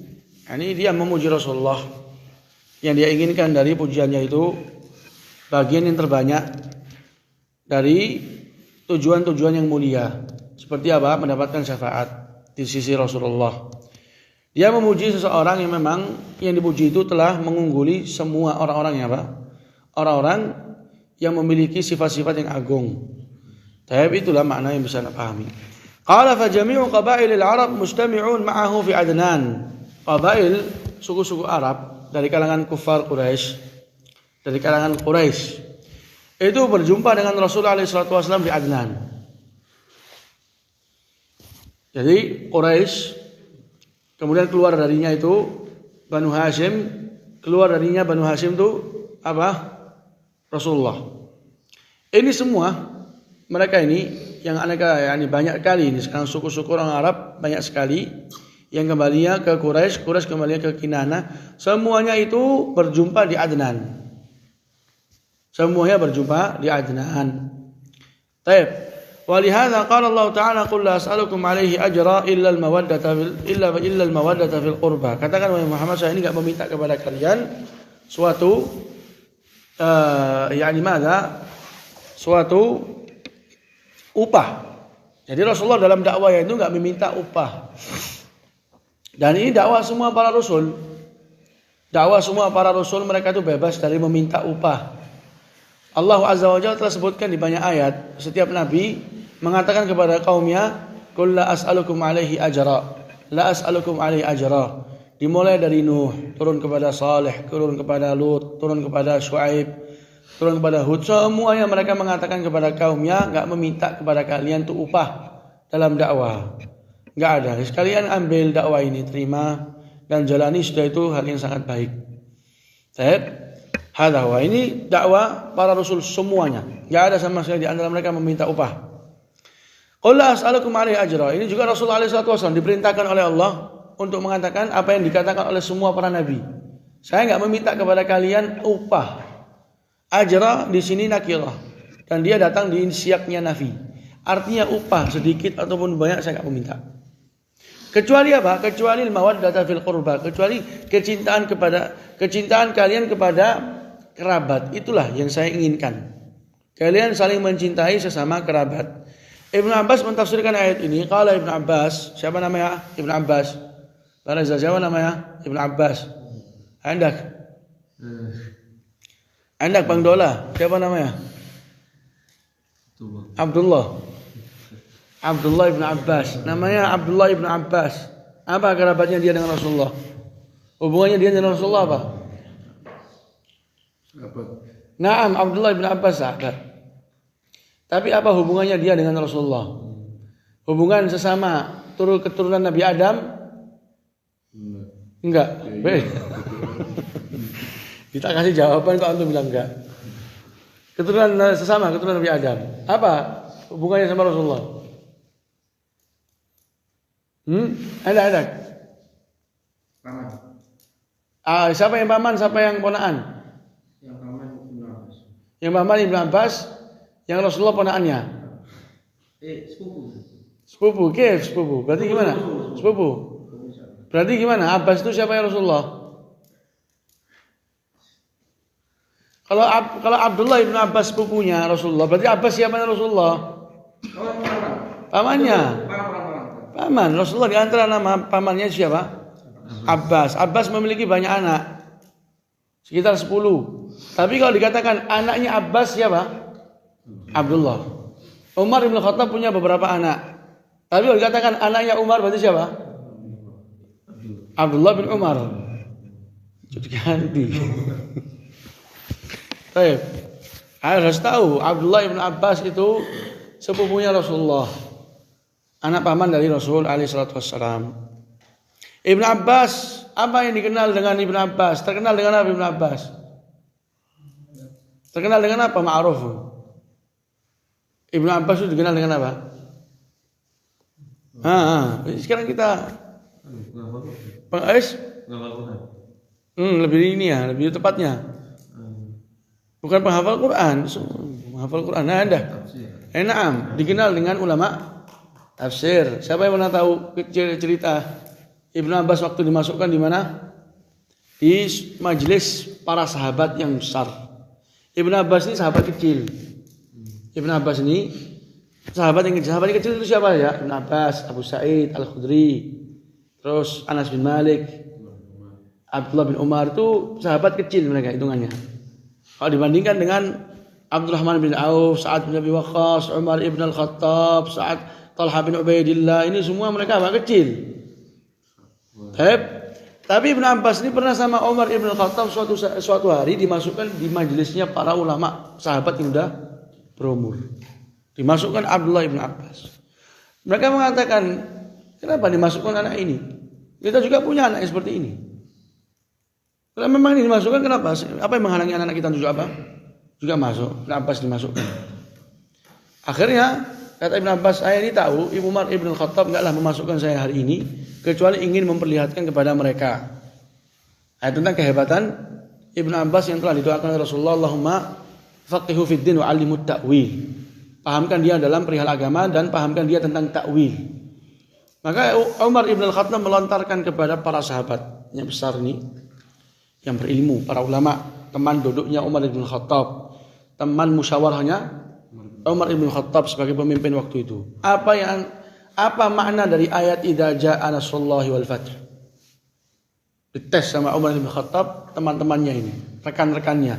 Ini dia memuji Rasulullah. Yang dia inginkan dari pujiannya itu bagian yang terbanyak dari tujuan-tujuan yang mulia. Seperti apa? Mendapatkan syafaat di sisi Rasulullah. Dia memuji seseorang yang memang yang dipuji itu telah mengungguli semua orang-orang yang apa? Orang-orang yang memiliki sifat-sifat yang agung. Tapi itulah makna yang bisa kita pahami. Qala fa jami'u qabailil Arab mustami'un ma'ahu fi Adnan. Qabail suku-suku Arab dari kalangan kufar Quraisy, dari kalangan Quraisy itu berjumpa dengan Rasulullah SAW di Adnan. Jadi Quraisy kemudian keluar darinya itu Banu Hashim, keluar darinya Banu Hashim itu apa? Rasulullah. Ini semua mereka ini yang aneka, yani banyak kali ini sekarang suku-suku orang Arab banyak sekali yang kembalinya ke Quraisy, Quraisy kembalinya ke Kinana, semuanya itu berjumpa di Adnan. Semuanya berjumpa di Adnan. Baik. Walihada qala Allah Ta'ala qul la as'alukum alaihi ajra illa al-mawaddata fil qurba. Katakan wahai Muhammad, saya ini enggak meminta kepada kalian suatu suatu upah. Jadi Rasulullah dalam dakwahnya itu enggak meminta upah. Dan ini dakwah semua para rasul. Dakwah semua para rasul mereka itu bebas dari meminta upah. Allah Azza wa Jalla telah sebutkan di banyak ayat, setiap nabi mengatakan kepada kaumnya, "Qul la as'alukum alaihi ajra." La as'alukum alaihi ajra. Dimulai dari Nuh, turun kepada Saleh, turun kepada Lut, turun kepada Syuaib, turun kepada Hud. Semuanya mereka mengatakan kepada kaumnya, enggak meminta kepada kalian itu upah dalam dakwah. Enggak ada. Sekalian ambil dakwah ini, terima dan jalani, sudah itu hal yang sangat baik. Baik. Hadahwa ini dakwah para rasul semuanya. Enggak ada sama sekali di antara mereka meminta upah. Qul la as'alukum alaihi ajra. Ini juga Rasulullah SAW diperintahkan oleh Allah untuk mengatakan apa yang dikatakan oleh semua para nabi. Saya enggak meminta kepada kalian upah. Ajra di sini nakirah dan dia datang di siaknya nafi. Artinya upah sedikit ataupun banyak saya enggak meminta. Kecuali apa? Kecuali mawaddata fil qurba, kecuali kecintaan kalian kepada kerabat. Itulah yang saya inginkan. Kalian saling mencintai sesama kerabat. Ibnu Abbas mentafsirkan ayat ini. Qala Ibnu Abbas, siapa namanya? Ibnu Abbas. Baraza, siapa namanya? Ibnu Abbas. Andak Bang Dola, siapa namanya? Abdullah Ibn Abbas. Namanya Abdullah Ibn Abbas. Apa kerabatnya dia dengan Rasulullah? Hubungannya dia dengan Rasulullah apa? Naam, Abdullah Ibn Abbas sahabat. Tapi apa hubungannya dia dengan Rasulullah? Hubungan sesama keturunan Nabi Adam? Enggak. Kita kasih jawaban kok antum bilang enggak. Keturunan sesama, keturunan Nabi Adam. Apa hubungannya sama Rasulullah? Ada. Paman. Siapa yang paman, siapa yang ponaan? Yang paman Ibnu Abbas. Yang paman Ibnu Abbas, yang Rasulullah ponaannya. Sepupu. Sepupu. Berarti gimana? Sepupu. Berarti gimana? Abbas itu siapa ya Rasulullah? Kalau Abdullah ibnu Abbas sepupunya Rasulullah, berarti Abbas siapa ya Rasulullah? Pamannya. Paman. Rasulullah di antara nama pamannya siapa? Abbas. Abbas memiliki banyak anak. Sekitar 10. Tapi kalau dikatakan anaknya Abbas siapa? Abdullah. Umar bin Khattab punya beberapa anak. Tapi kalau dikatakan anaknya Umar berarti siapa? Abdullah bin Umar. Jadi ganti. Baik. Harus tahu Abdullah bin Abbas itu sepupunya Rasulullah. Anak paman dari Rasul alaihi salatu wassalam. Ibnu Abbas, apa yang dikenal dengan Ibnu Abbas? Terkenal dengan apa Ibnu Abbas? Terkenal dengan apa? Ma'ruf. Ibnu Abbas itu dikenal dengan apa? Sekarang kita lebih ini ya, lebih tepatnya. Bukan penghafal Quran, menghafal Quran. Nah, ada. Naam, dikenal dengan ulama tafsir. Siapa yang pernah tahu cerita Ibnu Abbas waktu dimasukkan di mana? Di majelis para sahabat yang besar. Ibnu Abbas ini sahabat kecil. Ibnu Abbas ini sahabat yang kecil itu siapa ya? Ibnu Abbas, Abu Sa'id Al-Khudri, terus Anas bin Malik, Abdullah bin Umar, itu sahabat kecil mereka hitungannya. Kalau dibandingkan dengan Abdurrahman bin Auf, Sa'ad bin Abi Waqqas, Umar ibn Al-Khattab, Talha bin Ubaidillah, ini semua mereka kecil. Tapi Ibnu Abbas ini pernah sama Umar ibn Al-Khattab suatu hari dimasukkan di majelisnya para ulama sahabat yang sudah berumur. Dimasukkan Abdullah ibn Abbas. Mereka mengatakan, kenapa dimasukkan anak ini? Kita juga punya anak yang seperti ini. Kalau memang ini dimasukkan, kenapa? Apa yang menghalangi anak kita untuk apa? Juga masuk. Ibn Abbas dimasukkan. Akhirnya kata Ibn Abbas, saya ini tahu Ibu Umar ibn Khattab enggaklah memasukkan saya hari ini kecuali ingin memperlihatkan kepada mereka tentang kehebatan Ibn Abbas yang telah didoakan oleh Rasulullah, Allahumma faqihu fid din wa 'allimut ta'wil. Pahamkan dia dalam perihal agama dan pahamkan dia tentang ta'wil. Maka Umar ibn Khattab melontarkan kepada para sahabat yang besar ini, yang berilmu, para ulama, teman duduknya Umar ibn Khattab, teman musyawarahnya Umar ibn Khattab sebagai pemimpin waktu itu. Apa makna dari ayat idza jaa nasrullahi wal fath? Dites sama Umar ibn Khattab, teman-temannya ini, rekan-rekannya.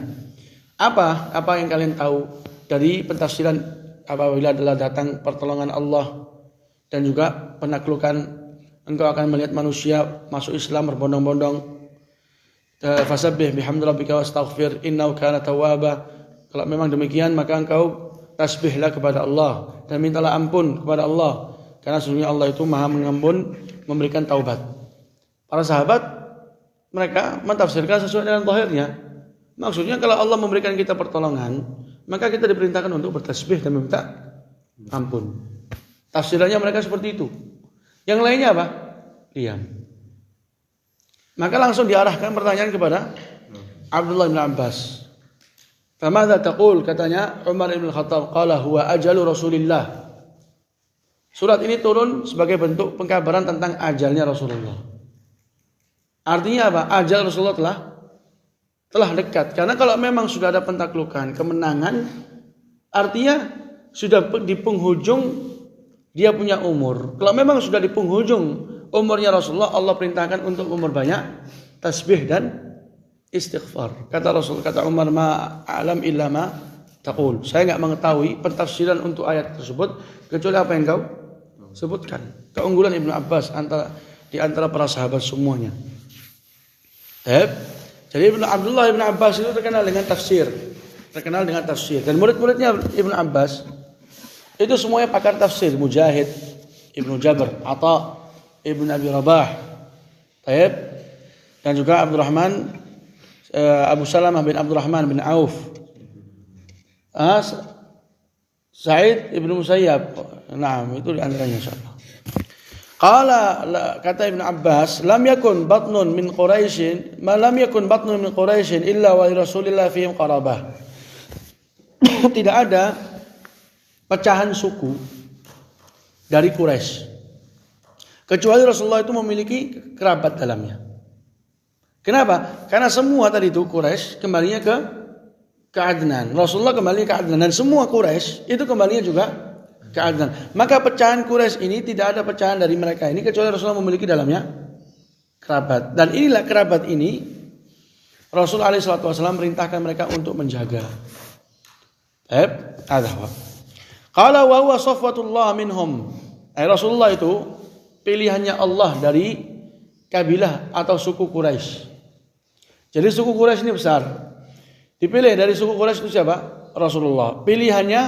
Apa yang kalian tahu dari pentafsiran apabila adalah datang pertolongan Allah dan juga penaklukan, engkau akan melihat manusia masuk Islam berbondong-bondong. Fasabbih bihamdi rabbika wastaghfir innahu kana tawwaba. Kalau memang demikian maka engkau tasbihlah kepada Allah dan mintalah ampun kepada Allah karena sesungguhnya Allah itu Maha mengampun, memberikan taubat. Para sahabat mereka mentafsirkan sesuai dengan zahirnya. Maksudnya kalau Allah memberikan kita pertolongan, maka kita diperintahkan untuk bertasbih dan meminta ampun. Tafsirannya mereka seperti itu. Yang lainnya apa? Diam. Maka langsung diarahkan pertanyaan kepada Abdullah bin Abbas. Famadza taqul, katanya Umar bin Khattab, qala huwa ajalu Rasulillah. Surat ini turun sebagai bentuk pengkabaran tentang ajalnya Rasulullah. Artinya apa? Ajal Rasulullah telah dekat. Karena kalau memang sudah ada pentaklukan, kemenangan, artinya sudah di penghujung dia punya umur. Kalau memang sudah di penghujung umurnya Rasulullah, Allah perintahkan untuk umur banyak tasbih dan istighfar. Kata Rasul, kata Umar, ma alam illa ma taqul. Saya enggak mengetahui pentafsiran untuk ayat tersebut kecuali apa yang kau sebutkan. Keunggulan Ibnu Abbas di antara para sahabat semuanya. Jadi Abdullah Ibnu Abbas itu terkenal dengan tafsir. Dan murid-muridnya Ibnu Abbas itu semuanya pakar tafsir. Mujahid, Ibnu Jabr, Atha, Ibnu Abi Rabah, dan juga Abdurrahman, Abu Salamah bin Abdurrahman bin Auf, Sa'id ibnu Musayyab. Nah, itu di antaranya insyaallah. Qala kata Ibnu Abbas, lam yakun batnun min Quraisyin, ma lam yakun batnun min Quraisyin illa wa Rasulillah fihim qarabah. Tidak ada pecahan suku dari Quraisy kecuali Rasulullah itu memiliki kerabat dalamnya. Kenapa? Karena semua tadi itu Quraisy kembalinya ke Adnan. Rasulullah kembali ke Adnan dan semua Quraisy itu kembalinya juga ke Adnan. Maka pecahan Quraisy ini tidak ada pecahan dari mereka ini kecuali Rasulullah memiliki dalamnya kerabat. Dan inilah kerabat ini Rasul alaihi salatu wasallam merintahkan mereka untuk menjaga. Qala wa huwa safwatullah minhum. Rasulullah itu pilihannya Allah dari kabilah atau suku Quraisy. Jadi suku Quraisy ini besar. Dipilih dari suku Quraisy itu siapa? Rasulullah. Pilihannya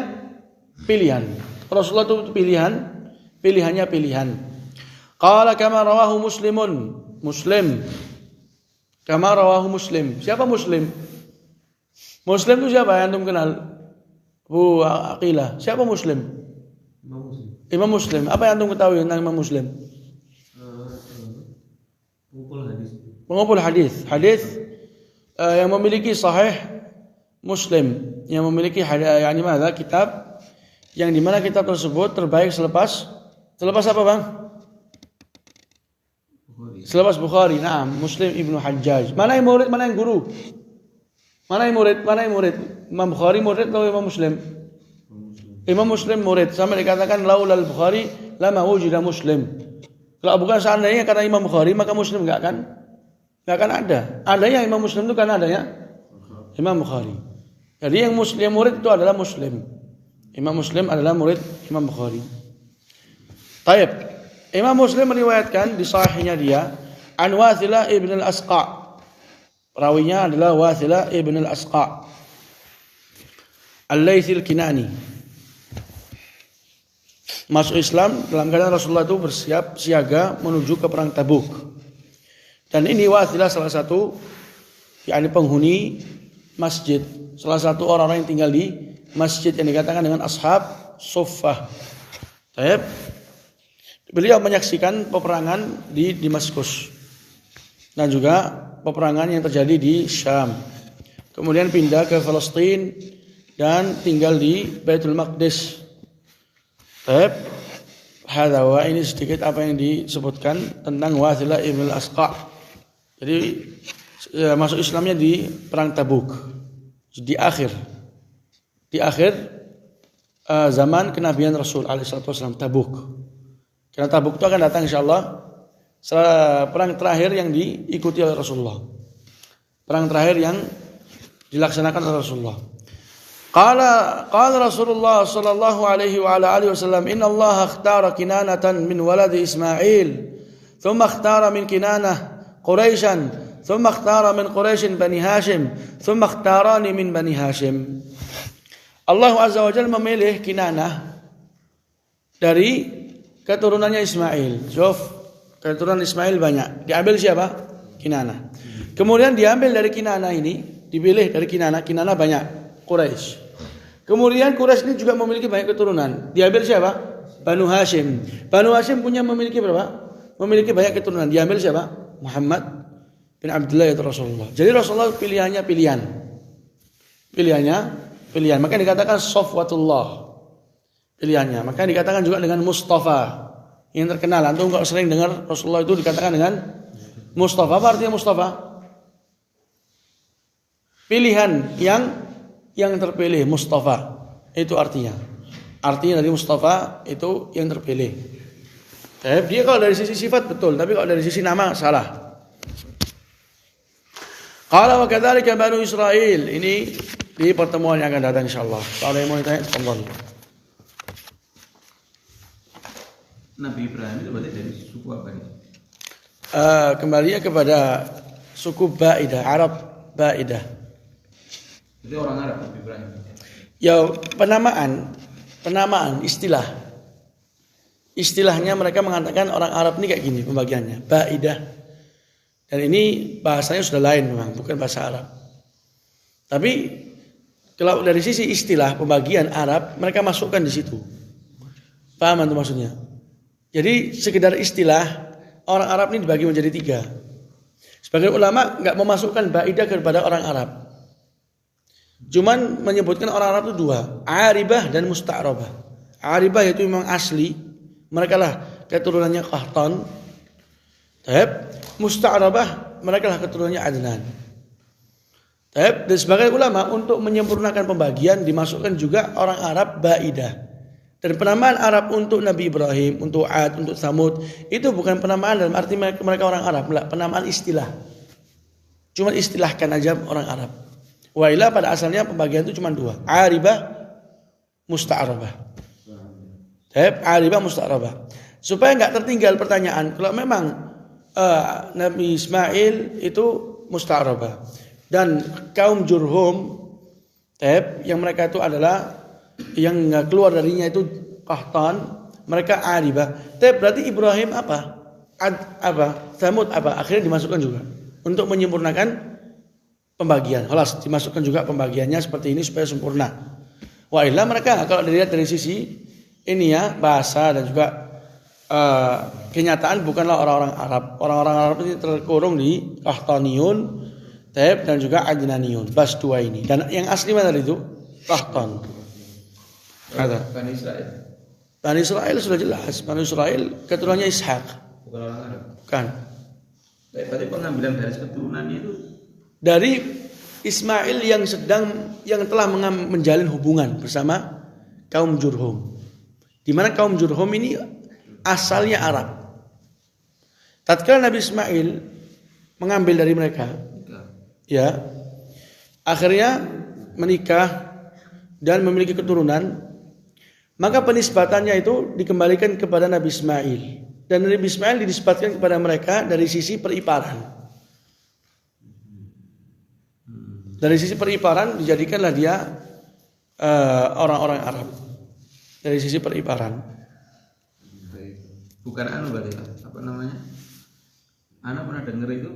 pilihan. Rasulullah itu pilihannya pilihan. Qala kama rawahu Muslim. Kama rawahu Muslim. Siapa Muslim? Muslim itu siapa yang antum kenal? Bu Aqilah. Siapa Muslim? Imam Muslim. Apa yang antum ketahui tentang Imam Muslim? Pengumpul hadis. Hadis yang memiliki sahih Muslim, yang memiliki kitab yang dimana kitab tersebut terbaik selepas apa bang? Selepas Bukhari. Nah, Muslim Ibnu Hajjaj. Mana yang murid, mana yang guru? Mana yang murid? Imam Bukhari murid atau Imam Muslim? Imam Muslim murid. Sampai dikatakan laulal Bukhari lama wujida Muslim. Kalau bukan seandainya kata Imam Bukhari maka Muslim enggak akan ada. Adanya Imam Muslim itu karena adanya Imam Bukhari. Jadi yang murid itu adalah Muslim. Imam Muslim adalah murid Imam Bukhari. Taib. Imam Muslim meriwayatkan di sahihnya dia an Wathilah ibn al-Asqa. Rawinya adalah Wathilah ibn al-Asqa Al-Laythi al-Kinani. Masuk Islam dalam keadaan Rasulullah itu bersiap siaga menuju ke perang Tabuk. Dan ini Wathilah salah satu penghuni masjid, salah satu orang-orang yang tinggal di masjid yang dikatakan dengan ashab suffah. Beliau menyaksikan peperangan di Damaskus dan juga peperangan yang terjadi di Syam. Kemudian pindah ke Palestina dan tinggal di Baitul Maqdis. Ini sedikit apa yang disebutkan tentang Wathilah ibn al-Asqa. Jadi masuk Islamnya di perang Tabuk. Di akhir zaman kenabian Rasul alaihi wasallam, Tabuk. Karena Tabuk itu akan datang insyaallah perang terakhir yang diikuti oleh Rasulullah. Perang terakhir yang dilaksanakan oleh Rasulullah. Qala Rasulullah sallallahu alaihi wa ala alihi wasallam, "Inna Allah ikhtara Kinanatan min waladi Ismail, thumma ikhtara min Kinanah Quraisyan, thumma ikhtara min Quraisyin Bani Hashim, thumma ikhtarani min Bani Hashim." Allah Azza wa Jalla memilih Kinanah dari keturunannya Ismail. Keturunan Ismail banyak. Diambil siapa? Kinanah. Kemudian diambil dari Kinanah ini, dipilih dari Kinanah banyak. Quraisy. Kemudian Quraisy ini juga memiliki banyak keturunan. Diambil siapa? Banu Hashim. Banu Hashim memiliki berapa? Memiliki banyak keturunan. Diambil siapa? Muhammad bin Abdullah itu Rasulullah. Jadi Rasulullah pilihannya pilihan. Maka dikatakan safwatullah. Pilihannya. Maka dikatakan juga dengan Mustafa. Yang terkenal. Antum kalau sering dengar Rasulullah itu dikatakan dengan Mustafa. Apa artinya Mustafa? Pilihan yang terpilih, Mustafa. Itu artinya. Artinya dari Mustafa itu yang terpilih. Dia kalau dari sisi sifat betul, tapi kalau dari sisi nama salah. Qala wa kadzalika Banu Israil. Ini di pertemuan yang akan datang insyaallah. Kalau yang mau ditanya, tolong. Nabi Ibrahim itu berarti dari suku apa ini? Kembalinya kepada suku Baidah, Arab Baidah. Jadi orang Arab Nabi Ibrahim. Ya, penamaan istilah. Istilahnya mereka mengatakan orang Arab ini kayak gini pembagiannya, Baidah. Dan ini bahasanya sudah lain memang, bukan bahasa Arab. Tapi Kalau dari sisi istilah pembagian Arab, mereka masukkan di situ. Paham antum maksudnya? Jadi sekedar istilah, orang Arab ini dibagi menjadi 3. Sebagian ulama nggak memasukkan baidah kepada orang Arab. Cuman menyebutkan orang Arab itu 2, aribah dan musta'rabah. Aribah itu memang asli, mereka lah keturunannya Qahtan. Musta'rabah, mereka lah keturunannya Adnan. Dan sebagian ulama untuk menyempurnakan pembagian dimasukkan juga orang Arab baidah. Dan penamaan Arab untuk Nabi Ibrahim, untuk Ad, untuk Tsamud itu bukan penamaan dalam arti mereka orang Arab, penamaan istilah. Cuma istilahkan aja orang Arab. Wa ila pada asalnya pembagian itu cuma 2, aribah, musta'rabah. Aribah, musta'rabah. Supaya enggak tertinggal pertanyaan, kalau memang Nabi Ismail itu musta'rabah dan kaum Jurhum yang mereka itu adalah yang keluar darinya itu Qahtan, mereka aribah. Berarti Ibrahim apa? Tsamud apa? Akhirnya dimasukkan juga untuk menyempurnakan pembagian. Halas, dimasukkan juga pembagiannya seperti ini supaya sempurna. Wa illa mereka kalau dilihat dari sisi ini ya, bahasa dan juga kenyataan bukanlah orang-orang Arab. Orang-orang Arab ini terkurung di Qahtaniyun, dan juga Adnaniyun. Bas 2 ini. Dan yang asli mana itu? Qahtan. Ada. Bani Israel. Bani Israel sudah jelas. Bani Israel keturunannya Ishak. Bukan orang Arab. Bukan. Berarti pengambilan garis keturunannya itu dari Ismail yang telah menjalin hubungan bersama kaum Jurhum. Di mana kaum Jurhum ini asalnya Arab. Tatkala Nabi Ismail mengambil dari mereka, ya, akhirnya menikah dan memiliki keturunan, maka penisbatannya itu dikembalikan kepada Nabi Ismail. Dan Nabi Ismail dinisbatkan kepada mereka dari sisi periparan. Dari sisi periparan dijadikanlah dia orang-orang Arab. Dari sisi periparan. bukan anu berarti apa namanya? Anak pernah dengar itu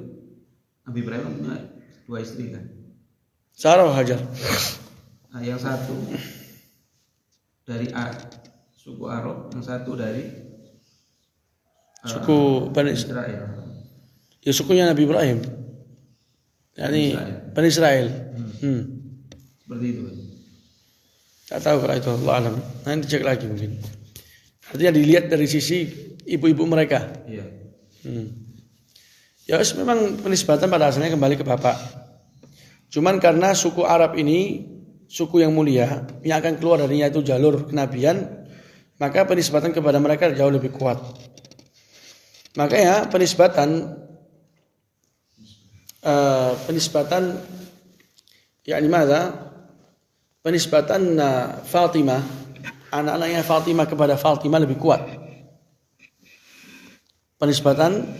Nabi Ibrahim punya 2 istri kan? Sarah Hajar. Nah, yang satu dari suku Arab, yang satu dari suku Bani Israel. Ya sukunya Nabi Ibrahim. Yani Bani Israel. Seperti itu. Tak tahu kalau itu Allah alam. Nanti cek lagi mungkin. Artinya dilihat dari sisi ibu-ibu mereka. Iya. Ya memang penisbatan pada asalnya kembali ke bapak. Cuman karena suku Arab ini suku yang mulia, yang akan keluar darinya itu jalur kenabian, maka penisbatan kepada mereka jauh lebih kuat. Makanya penisbatan yakni mana? Penisbatan Fatimah, anak-anaknya Fatimah kepada Fatimah lebih kuat. Penisbatan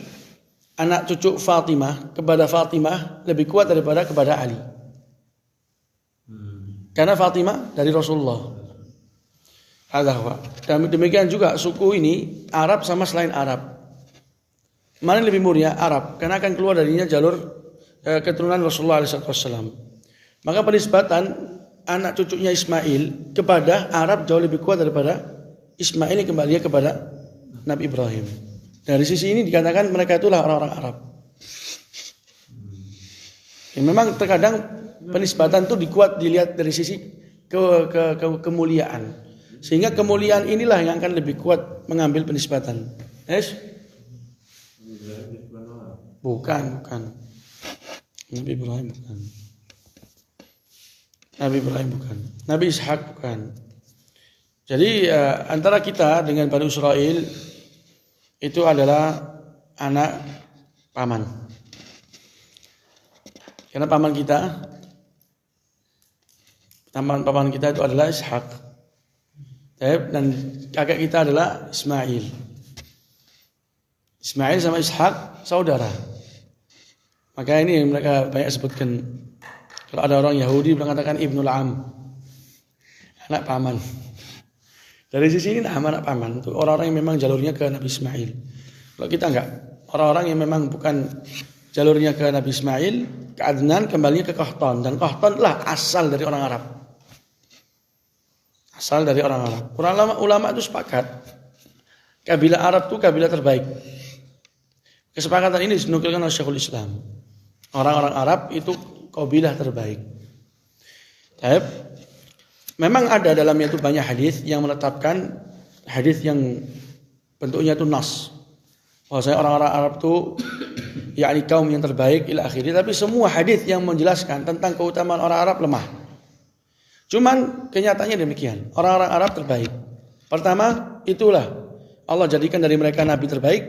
anak cucu Fatimah kepada Fatimah lebih kuat daripada kepada Ali. Karena Fatimah dari Rasulullah. Dan demikian juga suku ini Arab sama selain Arab. Mana yang lebih mulia? Arab, karena akan keluar darinya jalur keturunan Rasulullah SAW. Maka penisbatan anak cucunya Ismail kepada Arab jauh lebih kuat daripada Ismail yang kembali kepada Nabi Ibrahim. Dari sisi ini dikatakan mereka itulah orang-orang Arab. Ya, memang terkadang penisbatan itu dilihat dari sisi kemuliaan. Sehingga kemuliaan inilah yang akan lebih kuat mengambil penisbatan. Bukan. Nabi Ibrahim bukan. Nabi Ibrahim bukan. Nabi Ishak bukan. Jadi antara kita dengan Bani Israel itu adalah anak paman. Karena paman kita itu adalah Ishak. Dan kakek kita adalah Ismail. Ismail sama Ishak saudara. Maka ini yang mereka banyak sebutkan. Kalau ada orang Yahudi mengatakan Ibnul Am, anak paman. Dari sisi ini nama anak paman itu orang-orang yang memang jalurnya ke Nabi Ismail. Kalau kita enggak, orang-orang yang memang bukan jalurnya ke Nabi Ismail, ke Adnan kembalinya ke Qahtan, dan Qahtan lah asal dari orang Arab. Asal dari orang Arab. Ulama itu sepakat. Kabilah Arab itu kabilah terbaik. Kesepakatan ini dinukilkan oleh Syekhul Islam. Orang-orang Arab itu kabilah terbaik. Memang ada dalamnya itu banyak hadis yang menetapkan hadis yang bentuknya itu nas. Bahwasanya orang-orang Arab itu yakni kaum yang terbaik ila akhirnya, tapi semua hadis yang menjelaskan tentang keutamaan orang Arab lemah. Cuman kenyataannya demikian. Orang-orang Arab terbaik. Pertama, itulah Allah jadikan dari mereka nabi terbaik.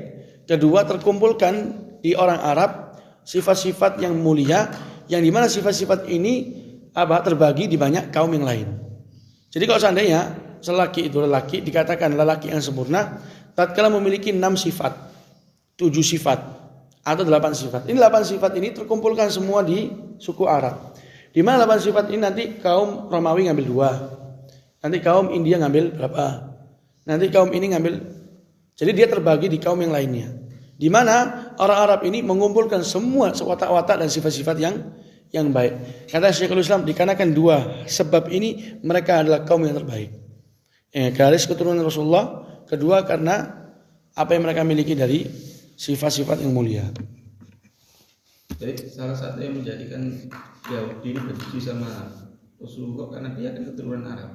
Kedua, terkumpulkan di orang Arab sifat-sifat yang mulia, yang dimana sifat-sifat ini terbagi di banyak kaum yang lain. Jadi kalau seandainya lelaki itu lelaki, dikatakan lelaki yang sempurna, tatkala memiliki 6 sifat, 7 sifat, atau 8 sifat. Ini 8 sifat ini terkumpulkan semua di suku Arab. Di mana 8 sifat ini nanti kaum Romawi ngambil 2. Nanti kaum India ngambil berapa? Nanti kaum ini ngambil. Jadi dia terbagi di kaum yang lainnya. Di mana orang Arab ini mengumpulkan semua watak-watak dan sifat-sifat yang baik. Kata Syekhul Islam, dikarenakan 2 sebab ini mereka adalah kaum yang terbaik. Garis keturunan Rasulullah. Kedua karena apa yang mereka miliki dari sifat-sifat yang mulia. Jadi salah satu yang menjadikan Yahudi ini benci sama Rasulullah karena dia kan keturunan Arab.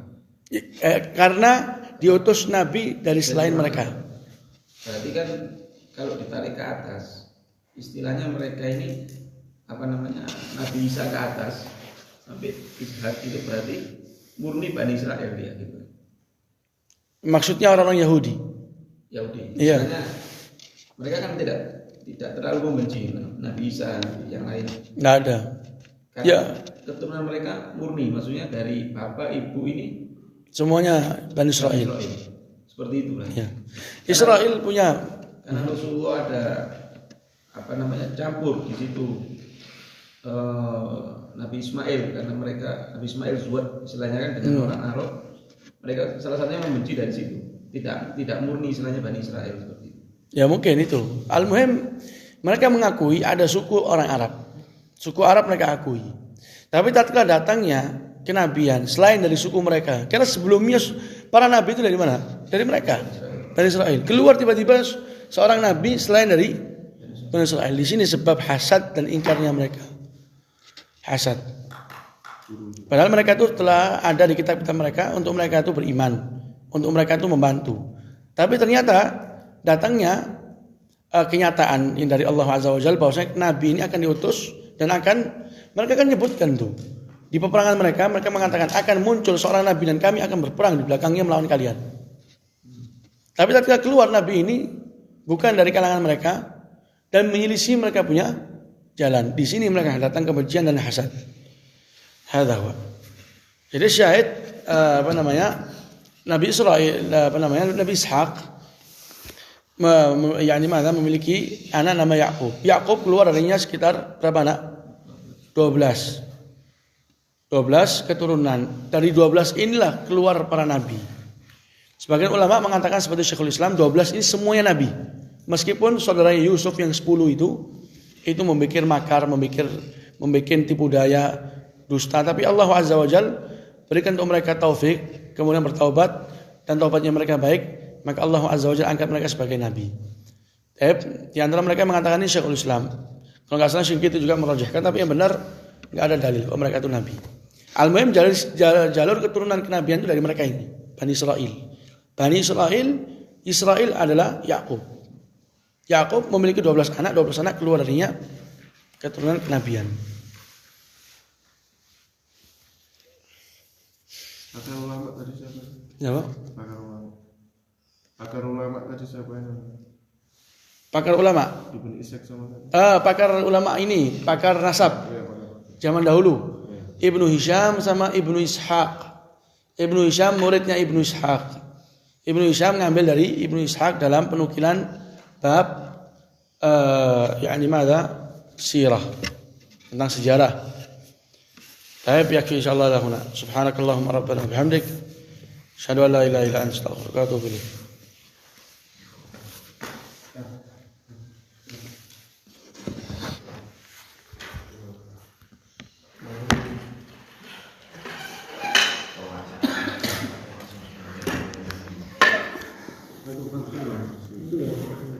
Karena diutus Nabi dari selain mereka. Berarti kan kalau ditarik ke atas, istilahnya mereka ini Nabi Isa ke atas sampai Ishak itu berarti murni Bani Israel dia gitu. Maksudnya orang-orang Yahudi. Iya. Mereka kan tidak terlalu membenci Nabi Isa yang lain. Nggak ada. Karena keturunan mereka murni, maksudnya dari bapak ibu ini semuanya Bani Israel. Seperti itulah. Ya. Israel punya. Karena Rasulullah ada campur di situ Nabi Ismail, karena Nabi Ismail zuhud istilahnya kan dengan orang Arab. Mereka salah satunya membenci dari situ. Tidak murni istilahnya Bani Israel seperti itu. Ya mungkin itu. Al-muhim mereka mengakui ada suku orang Arab. Suku Arab mereka akui. Tapi tatkala datangnya kenabian selain dari suku mereka. Karena sebelumnya para nabi itu dari mana? Dari mereka. Dari Israel. Keluar tiba-tiba seorang nabi selain dari Bani Israel. Di sini sebab hasad dan ingkarnya mereka. Hasad. Padahal mereka itu telah ada di kitab-kitab mereka untuk mereka itu beriman, untuk mereka itu membantu. Tapi ternyata datangnya kenyataan yang dari Allah Azza wa Jalla bahwasanya nabi ini akan diutus dan mereka akan menyebutkan tuh di peperangan mereka mengatakan akan muncul seorang nabi dan kami akan berperang di belakangnya melawan kalian. Tapi tatkala keluar nabi ini bukan dari kalangan mereka dan menyelisih mereka punya jalan. Di sini mereka datang kebencian dan hasad. Hadza huwa. Jadi syahid Nabi Israel Nabi Ishaq memiliki anak nama Yakub. Yakub keluar darinya sekitar berapa anak? 12 keturunan. Dari 12 inilah keluar para nabi. Sebagian ulama mengatakan seperti Syekhul Islam 12 ini semuanya nabi. Meskipun saudaranya Yusuf yang 10 itu memikir makar, memikir tipu daya, dusta, tapi Allah Azza wa Jalla berikan untuk mereka taufik, kemudian bertaubat dan taubatnya mereka baik, maka Allah Azza wa Jalla angkat mereka sebagai nabi. Di antara mereka mengatakan ini Syekhul Islam. Kalau nggak salah Syekh itu juga merajahkan, tapi yang benar nggak ada dalil bahwa mereka itu nabi. Al-muhim jalur keturunan kenabian itu dari mereka ini, Bani Israel. Bani Israel adalah Yakub. Yakub memiliki 12 anak keluar darinya keturunan kenabian. Pakar ulama tadi siapa? Ya, Pak. Pakar ulama tadi siapa yang? Pakar ulama. Ibnu Ishaq sama tadi. Pakar ulama ini, pakar nasab. Iya, pakar. Zaman dahulu. Ibnu Hisham sama Ibnu Ishaq. Ibnu Hisham muridnya Ibnu Ishaq. Ibnu Hisham ngambil dari Ibnu Ishaq dalam penukilan bab sirah, tentang sejarah. Baik, yakfi insyaallah lahuna. Subhanakallahumma rabbana bihamdik, asyhadu an la ilaha illa anta, astaghfiruka wa atubu ilaik. Aku